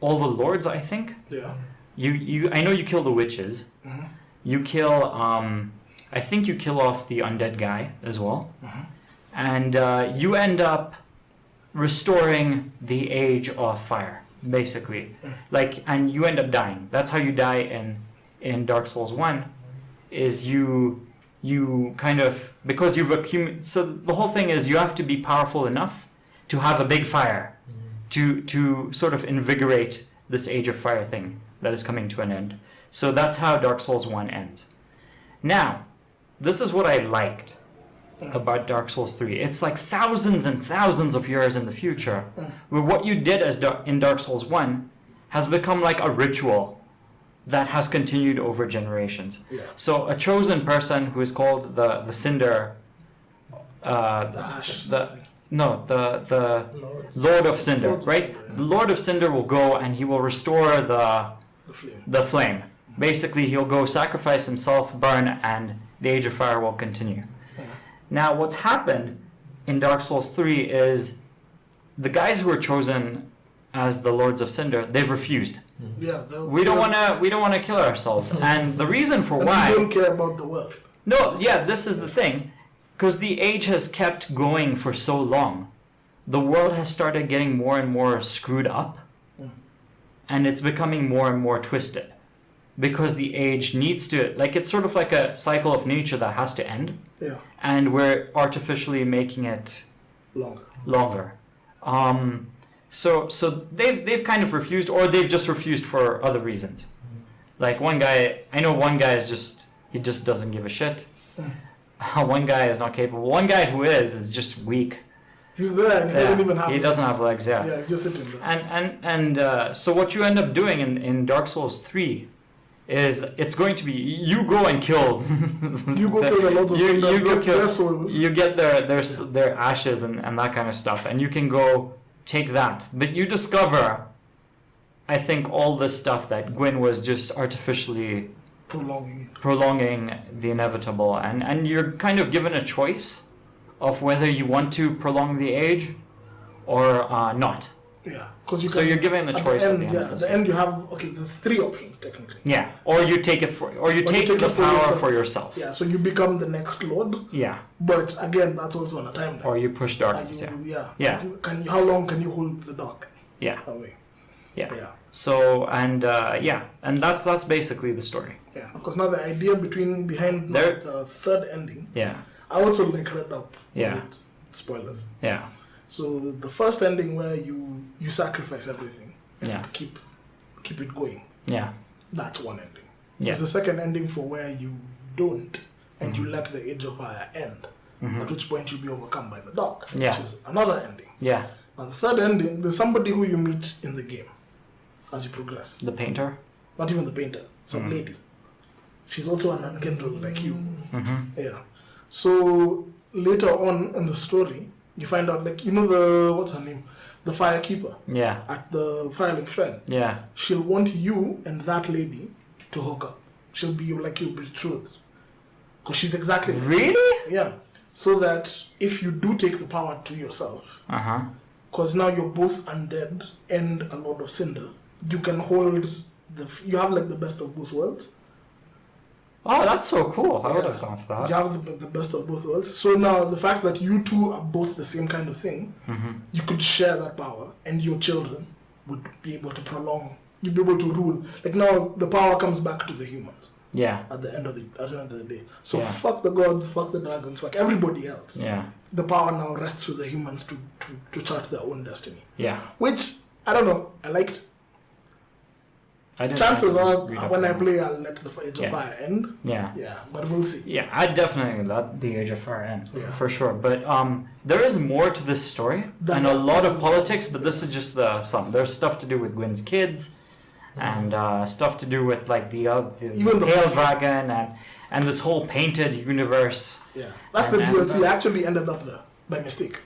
A: all the lords, I think.
B: Yeah.
A: I know you kill the witches. You kill. I think you kill off the undead guy as well. And you end up restoring the Age of Fire, basically. And you end up dying. That's how you die in Dark Souls 1. Is you kind of, because you've accumulated, so the whole thing is you have to be powerful enough to have a big fire to sort of invigorate this Age of Fire thing that is coming to an end. So that's how Dark Souls 1 ends. Now, this is what I liked about Dark Souls 3. It's like thousands and thousands of years in the future, where what you did in Dark Souls 1 has become like a ritual that has continued over generations.
B: Yeah.
A: So a chosen person who is called the Cinder, the Lord of Cinder, right? The Lord of Cinder will go and he will restore the flame. Basically, he'll go sacrifice himself, burn, and the Age of Fire will continue. Now, what's happened in Dark Souls 3 is the guys who were chosen as the Lords of Cinder, they've refused.
B: Yeah,
A: we don't want to kill ourselves, and the reason for why
B: we don't care about the world.
A: No, yeah, this is the thing, because the age has kept going for so long. The world has started getting more and more screwed up, and it's becoming more and more twisted, because the age needs to, like, it's sort of like a cycle of nature that has to end.
B: Yeah.
A: And we're artificially making it longer. So they've kind of refused, or they've just refused for other reasons. Like one guy is he just doesn't give a shit. One guy is not capable. One guy who is just weak.
B: He's there and he doesn't even have legs.
A: He doesn't have legs, yeah.
B: Yeah, he's just sitting there.
A: And so what you end up doing in Dark Souls 3 is it's going to be you go and kill
B: you go kill the Lords of Cinder,
A: you get their ashes and that kind of stuff, and you can go take that. But you discover, I think, all this stuff that Gwyn was just artificially prolonging the inevitable, and you're kind of given a choice of whether you want to prolong the age or not.
B: Yeah, because
A: you're given the choice
B: at the end. At the end, you have there's 3 options technically.
A: Yeah, or you take it the power for yourself.
B: Yeah, so you become the next lord.
A: Yeah.
B: But again, that's also on a timeline.
A: Or you push darkness. Yeah.
B: How long can you hold the dark?
A: Yeah.
B: Away.
A: Yeah. So and that's basically the story.
B: Yeah, because now the idea behind the third ending.
A: Yeah.
B: I also read up.
A: Yeah.
B: With spoilers.
A: Yeah.
B: So the first ending where you sacrifice everything and keep it going.
A: Yeah.
B: That's one ending.
A: Yeah.
B: There's the second ending for where you don't and you let the Age of Fire end. At which point you'll be overcome by the dark.
A: Yeah.
B: Which is another ending.
A: Yeah.
B: Now the third ending, there's somebody who you meet in the game as you progress.
A: The painter?
B: Not even the painter. Some lady. She's also an unkindled like you. Yeah. So later on in the story, you find out, what's her name? the firekeeper
A: Yeah.
B: at the fireling shrine.
A: Yeah.
B: She'll want you and that lady to hook up. She'll be like you betrothed. Because she's exactly like you.
A: Really?
B: Yeah. So that if you do take the power to yourself,
A: Uh-huh.
B: because now you're both undead and a Lord of Cinder, you can hold you have like the best of both worlds.
A: Oh, that's so cool. I would
B: Yeah.
A: have gone for that.
B: You have the best of both worlds. So now the fact that you two are both the same kind of thing, you could share that power, and your children would be able to prolong. You'd be able to rule. Like now, the power comes back to the humans
A: Yeah.
B: at the end of the day. So
A: Yeah.
B: fuck the gods, fuck the dragons, fuck everybody else.
A: Yeah.
B: The power now rests with the humans to chart their own destiny.
A: Yeah.
B: Which I don't know. I liked.
A: I didn't
B: Chances are,
A: read up
B: when
A: on
B: I
A: it.
B: play, I'll let the Age of Fire end.
A: Yeah.
B: Yeah, but we'll see.
A: Yeah, I definitely let the Age of Fire in,
B: Yeah.
A: for sure. But there is more to this story
B: That-
A: and a lot
B: this
A: of
B: is-
A: politics. But this is just the some. There's stuff to do with Gwyn's kids, and stuff to do with like the
B: Even the
A: Pale
B: boss
A: Dragon and this whole painted universe.
B: Yeah, that's the
A: And-
B: DLC. I actually ended up there by mistake.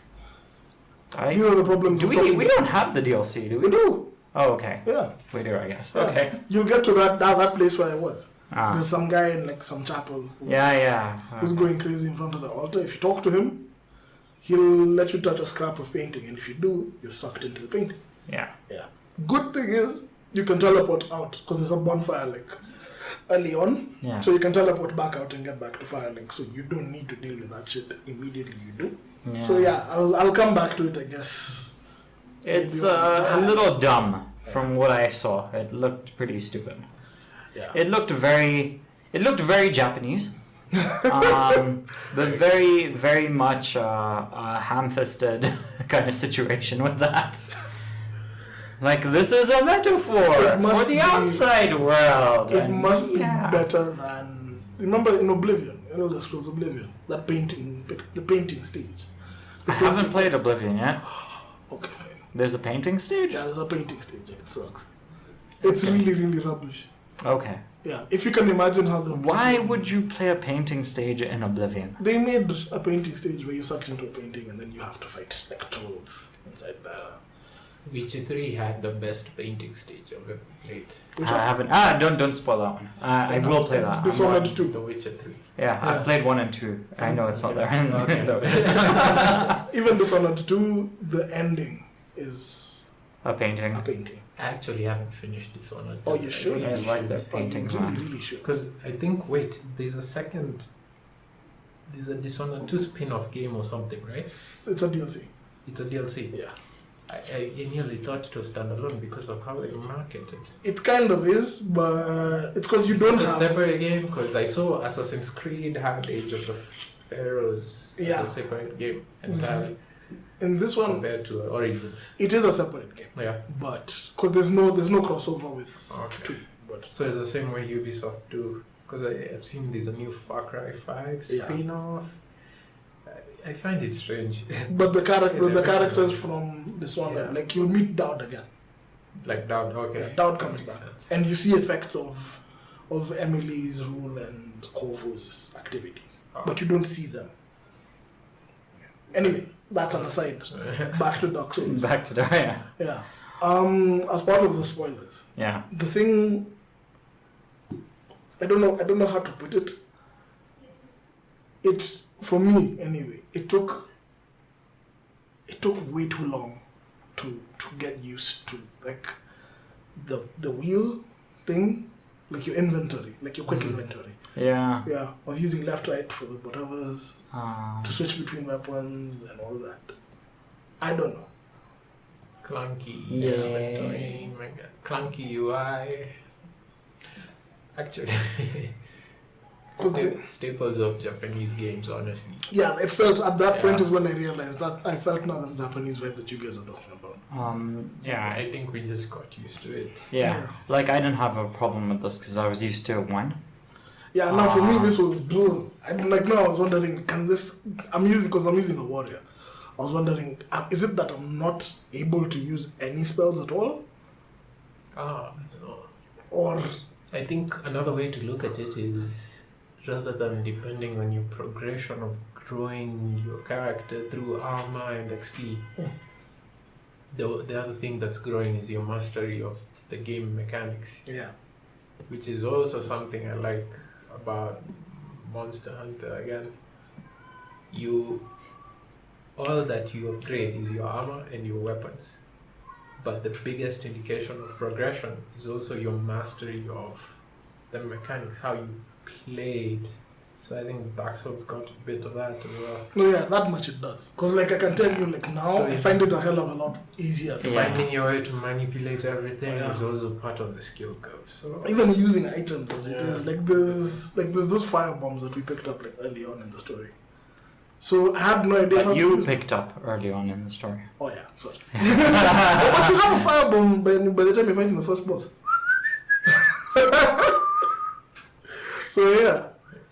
A: Right?
B: These are the problems.
A: Do
B: we're
A: we?
B: talking
A: We
B: about.
A: don't have the DLC, do we?
B: We do.
A: Oh, okay.
B: Yeah.
A: We do, I guess.
B: Yeah.
A: Okay.
B: You'll get to that place where I was.
A: Ah.
B: There's some guy in like some chapel
A: Yeah.
B: who's
A: Okay.
B: going crazy in front of the altar. If you talk to him, he'll let you touch a scrap of painting, and if you do, you're sucked into the painting.
A: Yeah.
B: Yeah. Good thing is you can teleport out because there's a bonfire like early on.
A: Yeah.
B: So you can teleport back out and get back to Firelink. So you don't need to deal with that shit immediately. You do.
A: Yeah.
B: So yeah, I'll come back to it, I guess.
A: It's
B: Maybe
A: a little dumb from what I saw. It looked pretty stupid.
B: Yeah.
A: It looked very Japanese, but very much a ham-fisted kind of situation with that. Like, this is a metaphor
B: It must
A: for the
B: be-
A: outside world.
B: It
A: and
B: must be
A: yeah.
B: better than. Remember in Oblivion, Elder Scrolls Oblivion, that painting, the painting stage. The
A: I haven't
B: painting
A: played
B: quest.
A: Oblivion yet.
B: Okay, fine.
A: There's a painting stage?
B: Yeah, there's a painting stage. It sucks. It's
A: Okay.
B: really rubbish.
A: Okay.
B: Yeah, if you can imagine how the.
A: Why would you play a painting stage in Oblivion?
B: They made a painting stage where you sucked into a painting and then you have to fight like trolls inside the.
C: Witcher 3 had the best painting stage I've ever played.
B: Which
A: I haven't. Don't spoil that one. I will play that.
B: Dishonored
C: The
B: 2.
C: Witcher 3.
A: Yeah, I've played 1 and 2. I know it's not there.
C: Okay.
A: Those.
B: Even Dishonored 2, the ending is
A: A painting.
B: a painting.
C: I actually haven't finished Dishonored.
B: Oh, you should.
A: I like their
B: Oh, you
A: paintings,
B: really,
A: man.
B: really should.
C: Because I think, wait, there's a Dishonored 2 spin-off game or something, right?
B: It's a DLC.
C: It's a DLC.
B: Yeah.
C: I nearly thought it was standalone because of how they market it.
B: It kind of is, but it's because you
C: Is
B: don't
C: it a
B: have.
C: separate game? Because I saw Assassin's Creed had Age of the Pharaohs
B: Yeah.
C: as a separate game entirely
B: In this one,
C: compared to Origins.
B: it is a separate game,
C: Yeah.
B: but because there's no crossover with
C: Okay.
B: 2. But
C: So it's the same way Ubisoft do. Because I've seen there's a new Far Cry 5
B: Yeah.
C: spin-off. I find it strange.
B: but the
C: Yeah,
B: characters from this one,
C: Yeah.
B: like you'll meet Dowd again.
C: Like Dowd, okay.
B: Yeah, Dowd comes
C: Makes
B: back,
C: sense.
B: and you see effects of Emily's rule and Corvo's activities,
C: Oh.
B: but you don't see them. Anyway, that's an aside. Back to Dark Souls.
A: Back to Daria.
B: Yeah. As part of the spoilers,
A: Yeah.
B: the thing. I don't know how to put it. It, for me anyway, it took way too long to get used to like the wheel thing, like your inventory, like your quick inventory.
A: Yeah.
B: Yeah, or using left right for the whatever's to switch between weapons and all that. I don't know.
C: Clunky
A: Yeah.
C: inventory, clunky UI. Actually,
B: 'Cause
C: staples of Japanese games, honestly.
B: Yeah, it felt at that point
C: Yeah.
B: is when I realized that I felt now the Japanese vibe that you guys are talking about.
A: Yeah.
C: I think we just got used to it.
A: Yeah. Like, I didn't have a problem with this because I was used to 1.
B: Yeah, now for me this was blue. I was wondering, can this? I'm using a warrior. I was wondering, is it that I'm not able to use any spells at all,
C: No.
B: or
C: I think another way to look at it is rather than depending on your progression of growing your character through armor and XP, the other thing that's growing is your mastery of the game mechanics.
B: Yeah.
C: Which is also something I like about Monster Hunter. Again, all that you upgrade is your armor and your weapons. But the biggest indication of progression is also your mastery of the mechanics, how you played. So I think Dark Souls got a bit of that as well.
B: No, yeah, that much it does. Because like I can tell you, like now,
C: So
B: I find it a hell of a lot easier.
C: Finding your way to manipulate everything is also part of the skill curve. So
B: even using items as it is, like there's those fire bombs that we picked up like early on in the story. So I had no idea how to use
A: picked up early on in the story.
B: Oh yeah, sorry. But you have a fire bomb by the time you find the first boss. So yeah,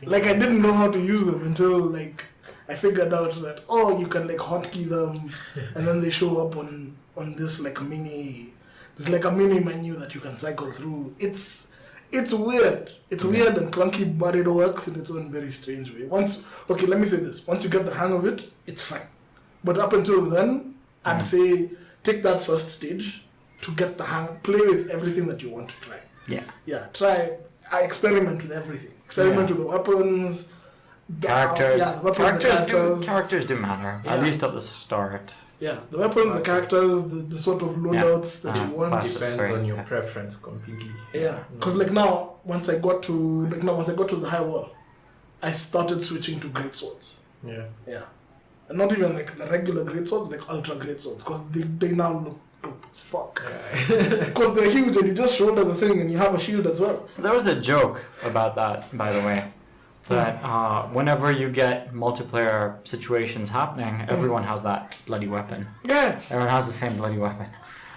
B: like I didn't know how to use them until like I figured out that you can like hotkey them, and then they show up on this like there's like a mini menu that you can cycle through. It's weird. It's weird and clunky, but it works in its own very strange way. Let me say this. Once you get the hang of it, it's fine. But up until then, I'd say take that first stage to get the hang. Play with everything that you want to try.
A: Yeah.
B: Yeah. I experiment with everything. Experiment with the weapons.
A: Characters.
B: The weapons,
A: characters do matter. At least at the start.
B: Yeah, the weapons, the characters, the sort of loadouts that you want.
C: Depends on your preference completely.
B: Yeah, because like now, once I got to the high wall, I started switching to great swords.
C: Yeah.
B: Yeah, and not even like the regular great swords, like ultra great swords, because they now look dope as fuck. Because they're huge and you just shoulder the thing and you have a shield as well.
A: So there was a joke about that, by the way. That whenever you get multiplayer situations happening, everyone has that bloody weapon.
B: Yeah.
A: Everyone has the same bloody weapon.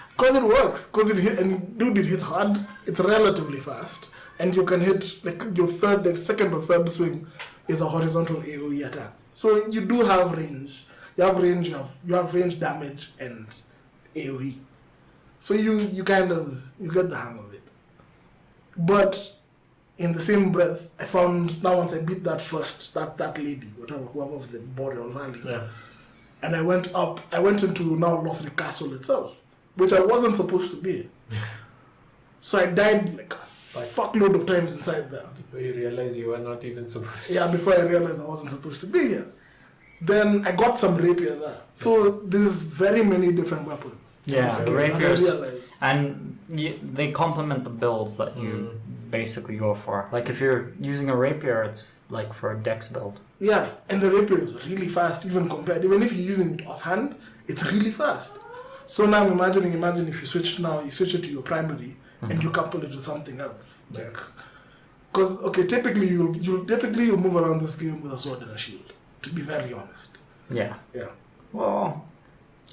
B: Because it works. Because it hits hard. It's relatively fast. And you can hit, like, your second or third swing is a horizontal AoE attack. So you do have range. You have range damage and AoE. So you get the hang of it. But in the same breath, I found now once I beat that lady, whoever was the Boreal Valley, and I went into now Lothric Castle itself, which I wasn't supposed to be in. So I died like a fuckload of times inside there.
C: Before you realize you were not even supposed to.
B: Yeah, before I realized I wasn't supposed to be here. Then I got some rapier there. So there's very many different weapons.
A: Yeah, rapiers. And they complement the builds that you basically go for. Like if you're using a rapier, it's like for a dex build.
B: Yeah, and the rapier is really fast even if you're using it offhand, it's really fast. So now imagine if you switch it to your primary and you couple it with something else. Like, because typically you'll move around this game with a sword and a shield, to be very honest.
A: Yeah.
B: Yeah.
A: Well,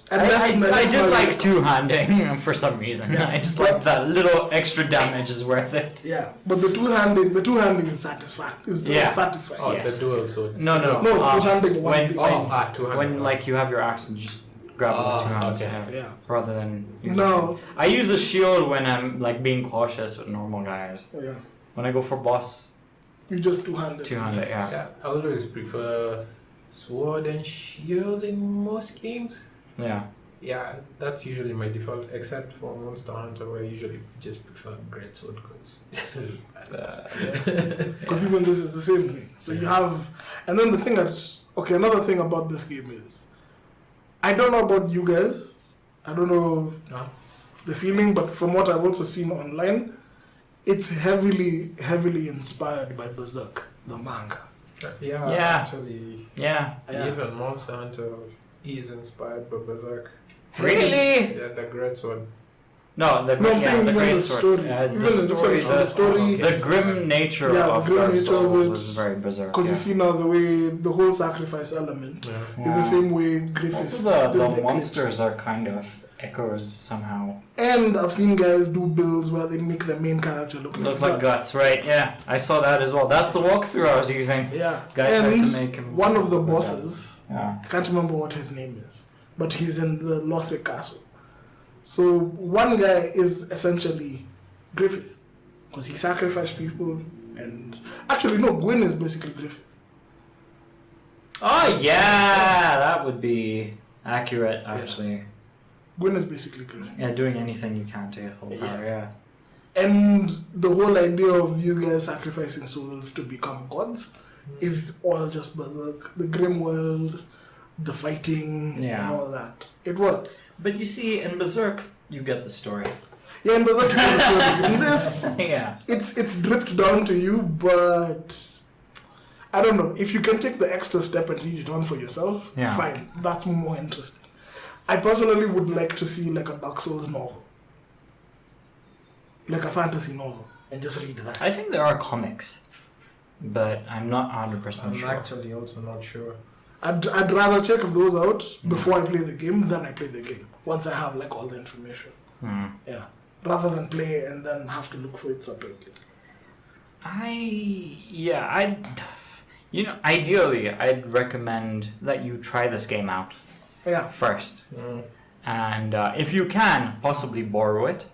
A: I did like two-handing for some reason. Yeah. I just like that little extra damage is worth it.
B: Yeah, but the two-handing is satisfying. Satisfying.
C: Oh, yes. The dual sword.
A: No.
B: Two-handing
A: when like you have your axe and just grab it with two hands.
B: Okay. Yeah.
A: Rather than I use a shield when I'm like being cautious with normal guys.
B: Yeah.
A: When I go for boss,
B: you just two-handed.
A: Two-handed, yeah.
C: I always prefer sword and shield in most games.
A: Yeah.
C: Yeah, that's usually my default, except for Monster Hunter, where I usually just prefer greatsword
B: because even this is the same thing. So you have, and then the thing another thing about this game is, I don't know about you guys, I don't know the feeling, but from what I've also seen online, it's heavily inspired by Berserk, the manga.
C: Actually,
A: yeah.
C: Even Monster Hunter is inspired by Berserk.
A: Really?
C: Yeah, the greatsword.
A: No, the great sword.
B: The story.
A: The grim nature of Dark Souls is very Berserk.
B: Because you see now the way the whole sacrifice element is the same way Griffith.
A: Also the monsters are kind of echoes somehow.
B: And I've seen guys do builds where they make the main character look like guts.
A: Right? Yeah, I saw that as well. That's the walkthrough I was using.
B: Yeah,
A: guys
B: and
A: tried to make him
B: one of the bosses.
A: Yeah.
B: I can't remember what his name is, but he's in the Lothric Castle. So one guy is essentially Griffith, because he sacrificed people, and actually no, Gwyn is basically Griffith.
A: Oh yeah, that would be accurate actually.
B: Gwyn is basically good.
A: Yeah, doing anything you can to get full power, yeah.
B: And the whole idea of these guys sacrificing souls to become gods is all just Berserk. The grim world, the fighting, and all that. It works.
A: But you see, in Berserk, you get the story.
B: Yeah, in Berserk, you get the story. In this,
A: Yeah.
B: it's dripped down to you, but I don't know. If you can take the extra step and read it on for yourself, fine. That's more interesting. I personally would like to see like a Dark Souls novel. Like a fantasy novel, and just read that.
A: I think there are comics, but I'm not 100% sure.
C: I'm actually also not sure.
B: I'd rather check those out before I play the game than I play the game. Once I have like all the information. Yeah. Rather than play and then have to look for it separately.
A: Ideally, I'd recommend that you try this game out.
B: Yeah.
A: First. And if you can, possibly borrow it.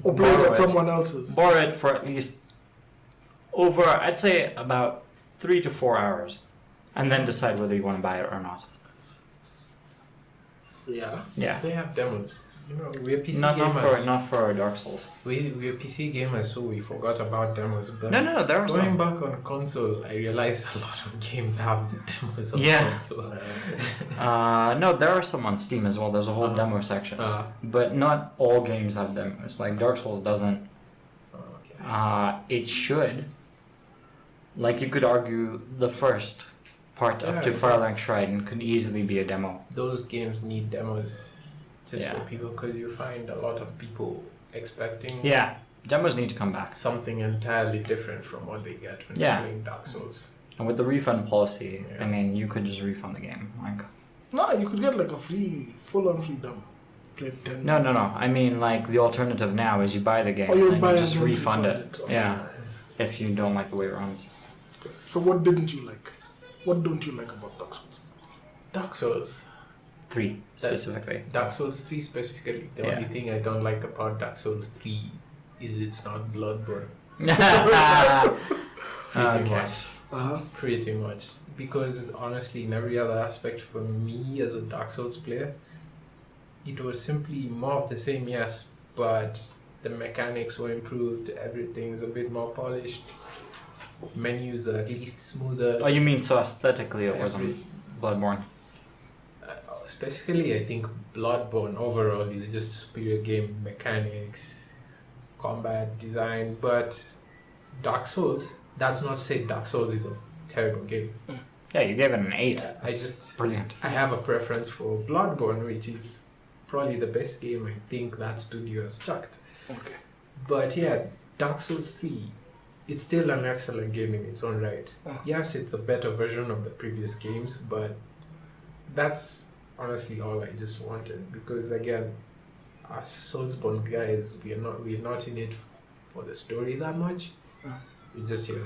B: Or play it at someone else's.
A: Borrow it for at least over, I'd say, about 3 to 4 hours. And then decide whether you want to buy it or not.
B: Yeah.
A: Yeah.
C: They have demos. You know, we're PC gamers.
A: Not for Dark Souls.
C: We're PC gamers, so we forgot about demos. But
A: No, there are
C: going
A: some.
C: back on console, I realized a lot of games have demos on console.
A: No, there are some on Steam as well. There's a whole demo section. But not all games have demos. Like Dark Souls doesn't.
C: Okay.
A: It should. Like you could argue the first part up to Firelink Shrine could easily be a demo.
C: Those games need demos. Just for people, because you find a lot of people expecting
A: demos need to come back.
C: Something entirely different from what they get when they're playing Dark Souls.
A: And with the refund policy, I mean, you could just refund the game. Like,
B: no, you could get like a full-on free demo. Play 10
A: no. I mean, like the alternative now is you buy the game and you just refund it. Okay. Yeah, if you don't like the way it runs.
B: So what didn't you like? What don't you like about Dark Souls?
C: Dark Souls
A: 3 specifically.
C: Dark Souls 3 specifically. The only thing I don't like about Dark Souls 3 is it's not Bloodborne. Pretty much. Because honestly, in every other aspect for me as a Dark Souls player, it was simply more of the same, yes, but the mechanics were improved, everything's a bit more polished, menus are at least smoother.
A: Oh, you mean so aesthetically it wasn't Bloodborne?
C: Specifically, I think Bloodborne overall is just superior game mechanics, combat design, but Dark Souls, that's not to say Dark Souls is a terrible game.
A: Yeah, you gave it an 8.
C: Yeah,
A: brilliant.
C: I have a preference for Bloodborne, which is probably the best game I think that studio has chucked.
B: Okay.
C: But yeah, Dark Souls 3, it's still an excellent game in its own right. Yes, it's a better version of the previous games, but that's honestly all I just wanted, because again, as Soulsborne guys, we're not in it for the story that much. We're just here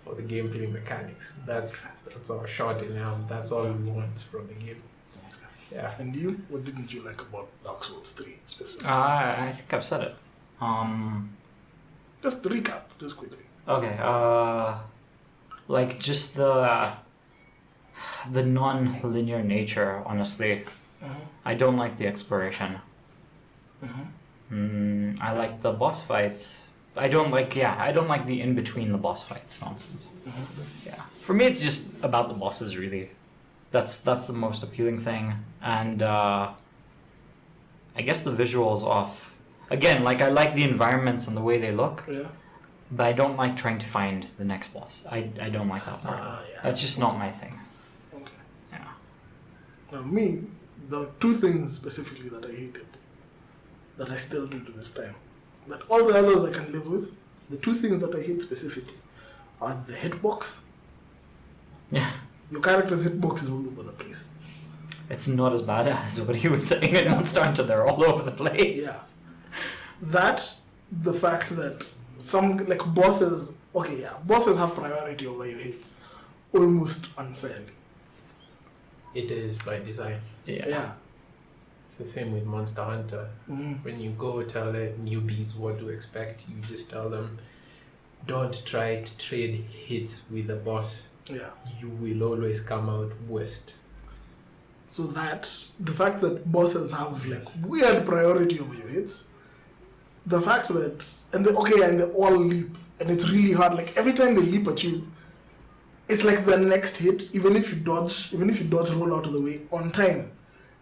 C: for the gameplay mechanics. That's our shot in hand. That's all we want from the game. Yeah.
B: And you? What didn't you like about Dark Souls 3 specifically?
A: I think I've said it.
B: Just recap, just quickly.
A: Okay. Like just the non-linear nature, honestly. I don't like the exploration. I like the boss fights. I don't like the in-between the boss fights nonsense. Yeah. For me, it's just about the bosses, really. That's the most appealing thing. And I guess the visuals off. Again, like I like the environments and the way they look.
B: Yeah.
A: But I don't like trying to find the next boss. I don't like that part. That's just not my thing.
B: Okay.
A: Yeah.
B: Now me, the two things specifically that I hated, that I still do to this time, that all the others I can live with, the two things that I hate specifically are the hitbox.
A: Yeah.
B: Your character's hitbox is all over the place.
A: It's not as bad as what he was saying in Monster Hunter. They're all over the place.
B: Yeah. That, the fact that some, like bosses, bosses have priority over your hits almost unfairly.
C: It is by design.
B: Yeah.
C: It's the same with Monster Hunter. When you go tell the newbies what to expect, you just tell them, don't try to trade hits with the boss.
B: Yeah.
C: You will always come out worst.
B: So that the fact that bosses have like weird priority over your hits, the fact that and they all leap and it's really hard. Like every time they leap at you, it's like the next hit. Even if you dodge, roll out of the way on time,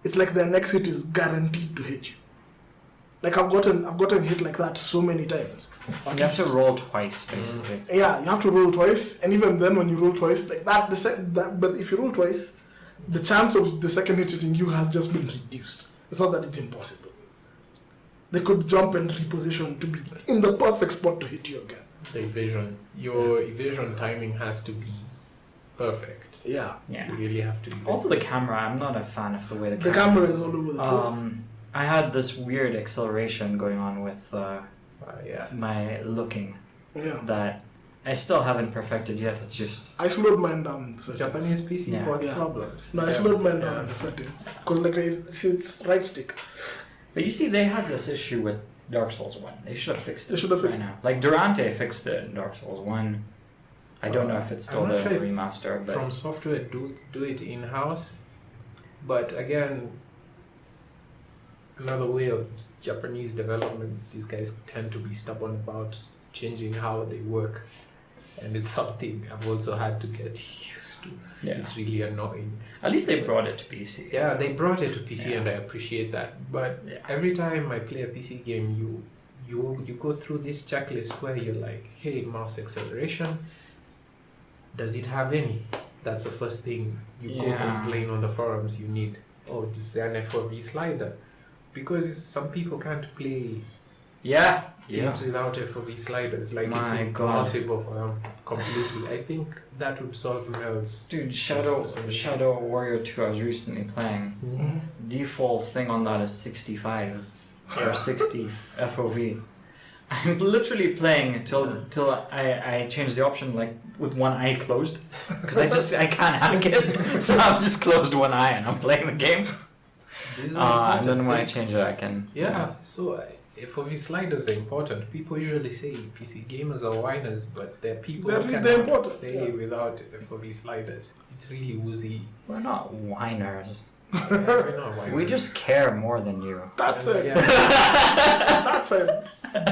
B: it's like the next hit is guaranteed to hit you. Like I've gotten hit like that so many times.
A: You have to roll twice, basically.
B: Yeah, you have to roll twice, and even then, when you roll twice, like that, but if you roll twice, the chance of the second hit hitting you has just been reduced. It's not that it's impossible. They could jump and reposition to be in the perfect spot to hit you again.
C: The evasion, your evasion timing has to be perfect.
B: Yeah.
A: Yeah.
C: You really have to.
A: Also, the camera. I'm not a fan of the way
B: The camera is all over the place.
A: I had this weird acceleration going on with my looking
B: Yeah.
A: that I still haven't perfected yet. It's just
B: I slowed mine down in the settings.
C: Japanese PC
A: Yeah.
C: got
B: Yeah.
C: problems.
B: No, I slowed mine down in the settings because like it's right stick.
A: But you see, they had this issue with Dark Souls 1. They should have fixed it.
B: They should have fixed
A: by now. Like, Durante fixed it in Dark Souls 1. I don't know if it's still
C: I'm not
A: the
C: sure if
A: remaster, but...
C: From Software do it in-house. But again, another way of Japanese development, these guys tend to be stubborn about changing how they work. And it's something I've also had to get used to.
A: Yeah.
C: It's really annoying.
A: At least they brought it to PC.
C: Yeah, they brought it to PC
A: Yeah.
C: and I appreciate that. But
A: Yeah.
C: every time I play a PC game, you go through this checklist where you're like, hey, mouse acceleration, does it have any? That's the first thing you go
A: Yeah.
C: complain on the forums you need. Oh, is there an FOV slider? Because some people can't play
A: Yeah.
C: games without FOV sliders. Like
A: My
C: it's
A: God.
C: impossible for them completely. I think that would solve Mel's.
A: Dude, Shadow Warrior 2 I was recently playing.
B: Mm-hmm.
A: Default thing on that is 65 or 60 FOV. I'm literally playing till I change the option like with one eye closed because I can't hack it, so I've just closed one eye and I'm playing the game. And then when I change it, I can.
C: Yeah, so FOV sliders are important. People usually say PC gamers are whiners, but they're people who
B: They're
C: cannot
B: important.
C: play without FOV sliders. It's really woozy.
A: We're not whiners.
C: Yeah, we're not whiners.
A: We just care more than you.
B: That's it.
C: Yeah.
B: That's it.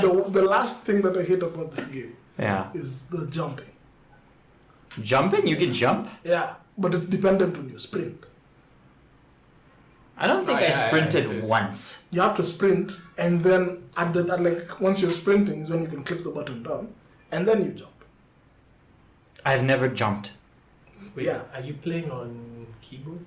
B: The last thing that I hate about this game
A: Yeah.
B: is the jumping.
A: Jumping? You can jump?
B: Yeah, but it's dependent on your sprint.
A: I don't think
C: Oh,
A: I
C: yeah,
A: sprinted
C: it is.
A: once.
B: You have to sprint, and then once you're sprinting is when you can click the button down, and then you jump.
A: I've never jumped.
C: Wait,
B: Yeah.
C: are you playing on keyboard?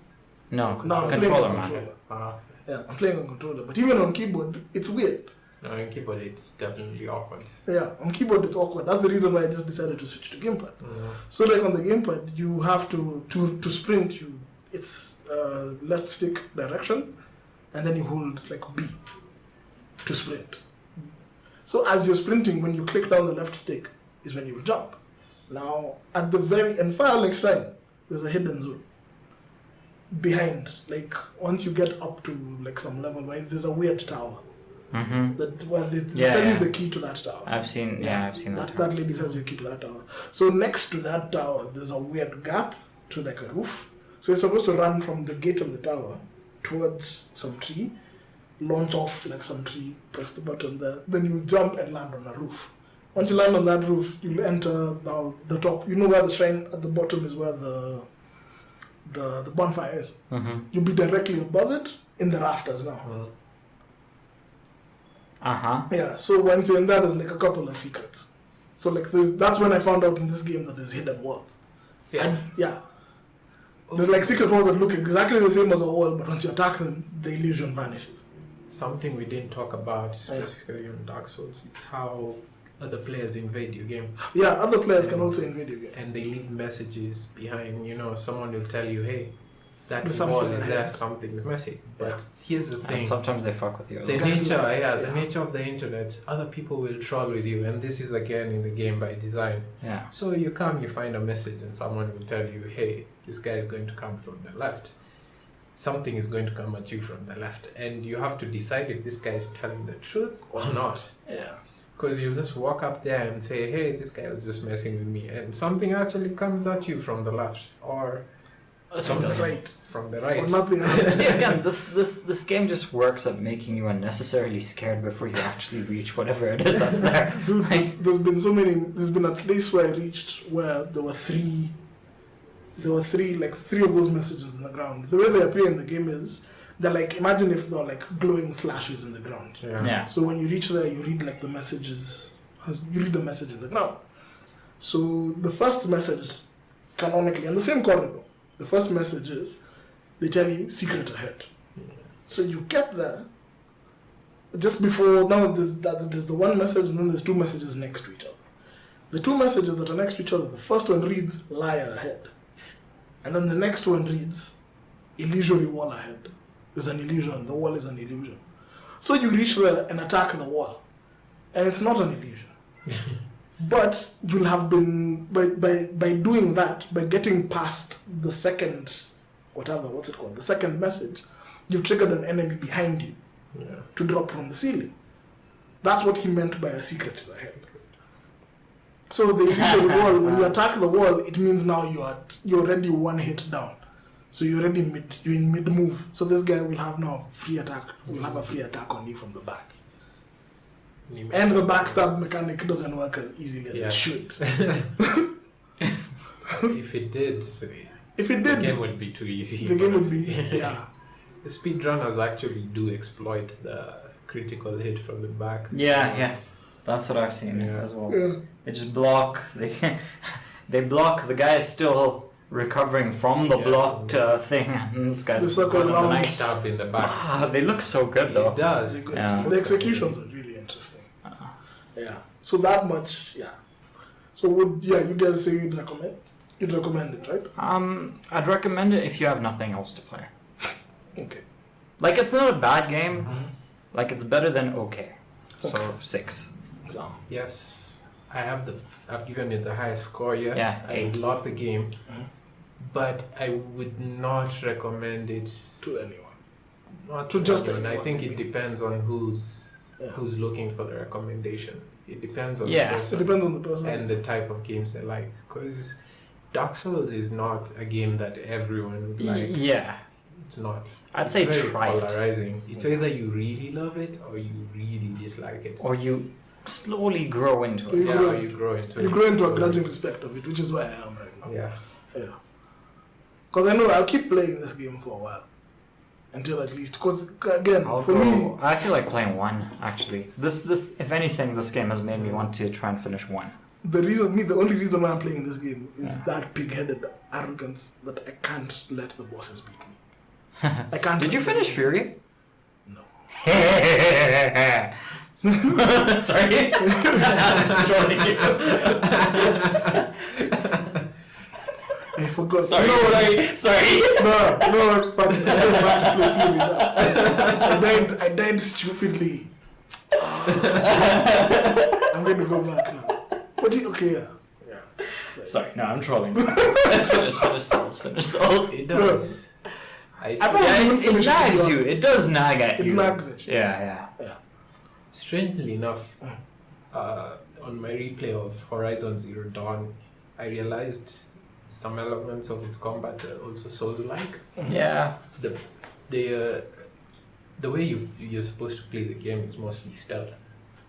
A: No,
B: No, I'm playing
A: controller,
B: on
A: man.
B: controller. Yeah, I'm playing on controller, but even on keyboard, it's weird.
C: No, on keyboard it's definitely awkward.
B: Yeah, on keyboard it's awkward. That's the reason why I just decided to switch to gamepad. So like on the gamepad, you have to sprint. It's left stick direction, and then you hold like B to sprint. So as you're sprinting, when you click down the left stick, is when you jump. Now at the very end, Firelink Shrine, there's a hidden zone behind. Like once you get up to like some level, right, there's a weird tower.
A: Mm-hmm.
B: They sell you the key to that tower.
A: I've seen that.
B: That lady sells you a key to that tower. So next to that tower, there's a weird gap to like a roof. So you're supposed to run from the gate of the tower towards some tree, launch off like some tree, press the button there, then you'll jump and land on a roof. Once you land on that roof, you'll enter now the top. You know where the shrine at the bottom is where the bonfire is.
A: Mm-hmm.
B: You'll be directly above it in the rafters now.
A: Uh-huh.
B: Yeah, so once you're in there, there's like a couple of secrets. So like that's when I found out in this game that there's hidden walls.
C: Yeah.
B: Yeah. There's like secret walls that look exactly the same as a wall, but once you attack them, the illusion vanishes.
C: Something we didn't talk about specifically on Dark Souls is how other players invade your game.
B: Yeah, other players can also invade your game.
C: And they leave messages behind. You know, someone will tell you, hey, that
B: There's
C: wall
B: something
C: is
B: ahead.
C: there, something's missing. But here's the
A: And
C: thing.
A: sometimes they fuck with you.
C: The
B: Guys,
C: nature,
B: yeah.
C: the nature of the internet, other people will troll with you, and this is again in the game by design.
A: Yeah.
C: So you come, you find a message, and someone will tell you, hey, this guy is going to come from the left. Something is going to come at you from the left, and you have to decide if this guy is telling the truth or not.
B: Yeah.
C: Because you'll just walk up there and say, hey, this guy was just messing with me, and something actually comes at you from the left. Or
B: It's from the right.
C: From the right.
B: Or nothing else.
A: See, again, this game just works at making you unnecessarily scared before you actually reach whatever it is that's there.
B: Dude, there's been so many. There's been a place where I reached where there were three, like three of those messages in the ground. The way they appear in the game is, they're like, imagine if there were like glowing slashes in the ground.
A: Yeah.
B: So when you reach there, you read like the messages, you read the message in the ground. So the first message, canonically, in the same corridor, the first message is, they tell you, secret ahead. So you get there, just before, now there's the one message and then there's two messages next to each other. The two messages that are next to each other, the first one reads, liar ahead. And then the next one reads, illusory wall ahead. There's an illusion, the wall is an illusion. So you reach there and attack the wall. And it's not an illusion. But you'll have been, by doing that, by getting past the second, the second message, you've triggered an enemy behind you to drop from the ceiling. That's what he meant by a secret ahead. So the illusory wall, when you attack the wall, it means now you're already one hit down. So you're already you're in mid move. So this guy will have now free attack. Will have a free attack on you from the back. And the backstab mechanic doesn't work as easily as it should.
C: If it did, the game would be too easy.
B: The game would be,
C: The speedrunners actually do exploit the critical hit from the back.
A: Yeah. That's what I've seen as well.
B: Yeah.
A: They just block. They block. The guy is still recovering from the blocked thing. And this guy's
B: The circle
C: Got
B: round.
C: the nice up in the back.
A: they look so good though.
C: It does.
A: Yeah.
B: The executions are really interesting. Yeah. So that much, So you guys say you'd recommend? You'd recommend it, right?
A: I'd recommend it if you have nothing else to play.
B: Okay.
A: Like, it's not a bad game. Like, it's better than okay. So 6.
B: So
C: Yes, I've given it the highest score. Yes,
A: Yeah,
C: I
A: 8.
C: love the game, but I would not recommend it
B: to anyone.
C: Not
B: To just
C: anyone. I
B: anyone,
C: think
B: you
C: it
B: mean.
C: depends on who's looking for the recommendation. It depends on the
A: Yeah.
B: It
C: person
B: depends on the person.
C: and the type of games they like. Because Dark Souls is not a game that everyone would like.
A: Yeah.
C: It's not.
A: I'd
C: It's
A: say
C: very
A: try it.
C: polarizing. It's either you really love it or you really dislike it.
A: Or you slowly grow into
B: You
A: it.
B: grow-
C: Or you grow into
B: You
C: it.
B: grow into a grudging respect of it, which is where I am right now.
C: Yeah.
B: Because I know I'll keep playing this game for a while. Until at least, because again, for me,
A: I feel like playing 1, actually. This, if anything, this game has made me want to try and finish 1.
B: the only reason why I'm playing this game is that pig-headed arrogance that I can't let the bosses beat me. I can't.
A: Did you
B: let them
A: finish
B: beat me.
A: Fury?
B: No.
A: Sorry. I'm just trolling you.
B: I forgot.
A: Sorry. Sorry.
B: No, but I went back to play Fury now. I died stupidly. I'm going to go back now. But okay, yeah.
A: Sorry, no, I'm trolling. Finish Souls.
C: It does. I see.
B: I probably wouldn't
A: It
B: finish it, to be
A: nags you.
B: honest.
A: It does nag at you.
B: It nags at you.
A: Yeah.
C: Strangely enough, on my replay of Horizon Zero Dawn, I realized some elements of its combat are also Souls-like.
A: Yeah.
C: The way you're supposed to play the game is mostly stealth,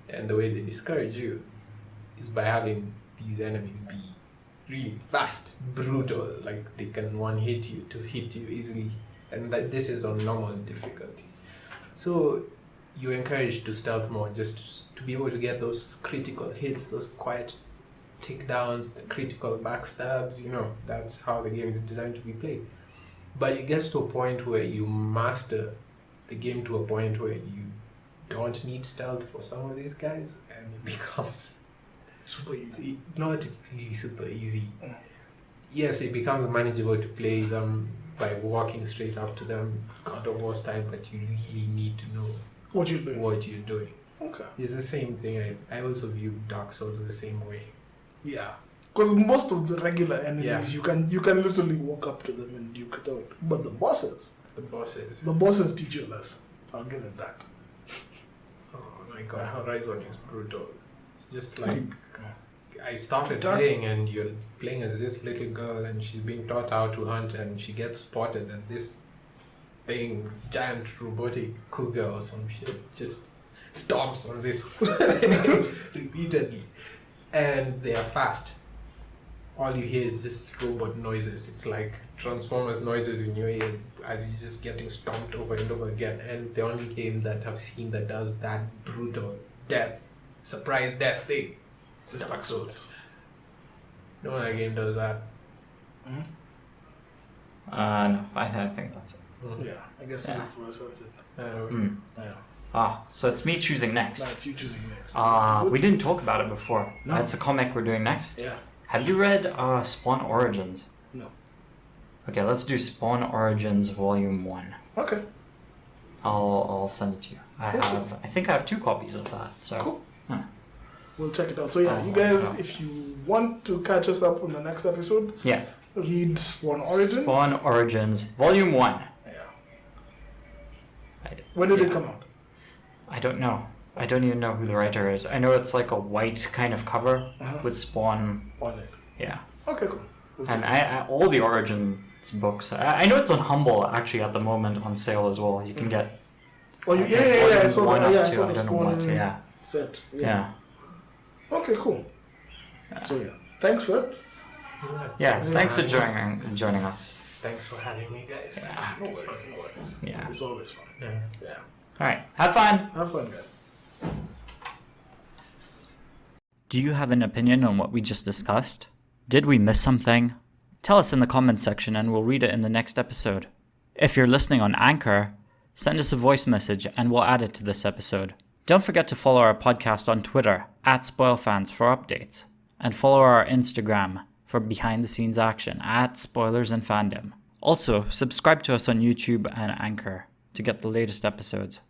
C: and the way they discourage you is by having these enemies be really fast, brutal, like they can hit you easily, and that this is on normal difficulty. So you're encouraged to stealth more, just to be able to get those critical hits, those quiet takedowns, the critical backstabs. That's how the game is designed to be played. But it gets to a point where you master the game to a point where you don't need stealth for some of these guys, and it becomes
B: Super easy.
C: not really super easy. Yes, it becomes manageable to play them by walking straight up to them, God of War style, but you really need to know
B: What you doing?
C: what you're doing.
B: Okay.
C: It's the same thing. I also view Dark Souls the same way.
B: Yeah. Because most of the regular enemies, you can literally walk up to them and duke it out. But the bosses
C: The bosses.
B: teach you a lesson. I'll give it that.
C: Oh my god, Horizon is brutal. It's just like I started playing, and you're playing as this little girl, and she's being taught how to hunt, and she gets spotted, and this thing, giant robotic cougar or some shit, just stomps on this repeatedly, and they are fast. All you hear is just robot noises. It's like Transformers noises in your ear as you're just getting stomped over and over again. And the only game that I've seen that does that brutal surprise death thing is Dark Souls. No other game does that.
B: Mm-hmm.
A: No, I think that's it.
B: Mm-hmm. Yeah, I guess for us that's it. Yeah.
A: So it's me choosing next.
B: No, it's you choosing next.
A: We didn't talk about it before.
B: No.
A: That's a comic we're doing next.
B: Yeah.
A: Have you read Spawn Origins?
B: No.
A: Okay, let's do Spawn Origins Volume 1.
B: Okay.
A: I'll send it to you. I think I have 2 copies of that. So
B: cool. We'll check it out. So yeah, you guys, if you want to catch us up on the next episode, read Spawn Origins.
A: Spawn Origins Volume 1.
B: When did it come out?
A: I don't know. I don't even know who the writer is. I know it's like a white kind of cover with Spawn
B: on it.
A: Yeah.
B: Okay, cool.
A: And I all the Origins books. I know it's on Humble actually at the moment on sale as well. You can get.
B: Oh, I saw the Spawn
A: Yeah.
B: set.
A: Yeah.
B: Okay, cool. So yeah, thanks Fred.
A: Yeah, thanks for joining us.
C: Thanks for having me, guys.
B: Yeah, no worries.
A: Yeah.
B: It's always fun. Yeah.
A: All right. Have fun.
B: Have fun, guys.
A: Do you have an opinion on what we just discussed? Did we miss something? Tell us in the comment section and we'll read it in the next episode. If you're listening on Anchor, send us a voice message and we'll add it to this episode. Don't forget to follow our podcast on Twitter @SpoilFans for updates, and follow our Instagram for behind-the-scenes action @Spoilers and Fandom. Also, subscribe to us on YouTube and Anchor to get the latest episodes.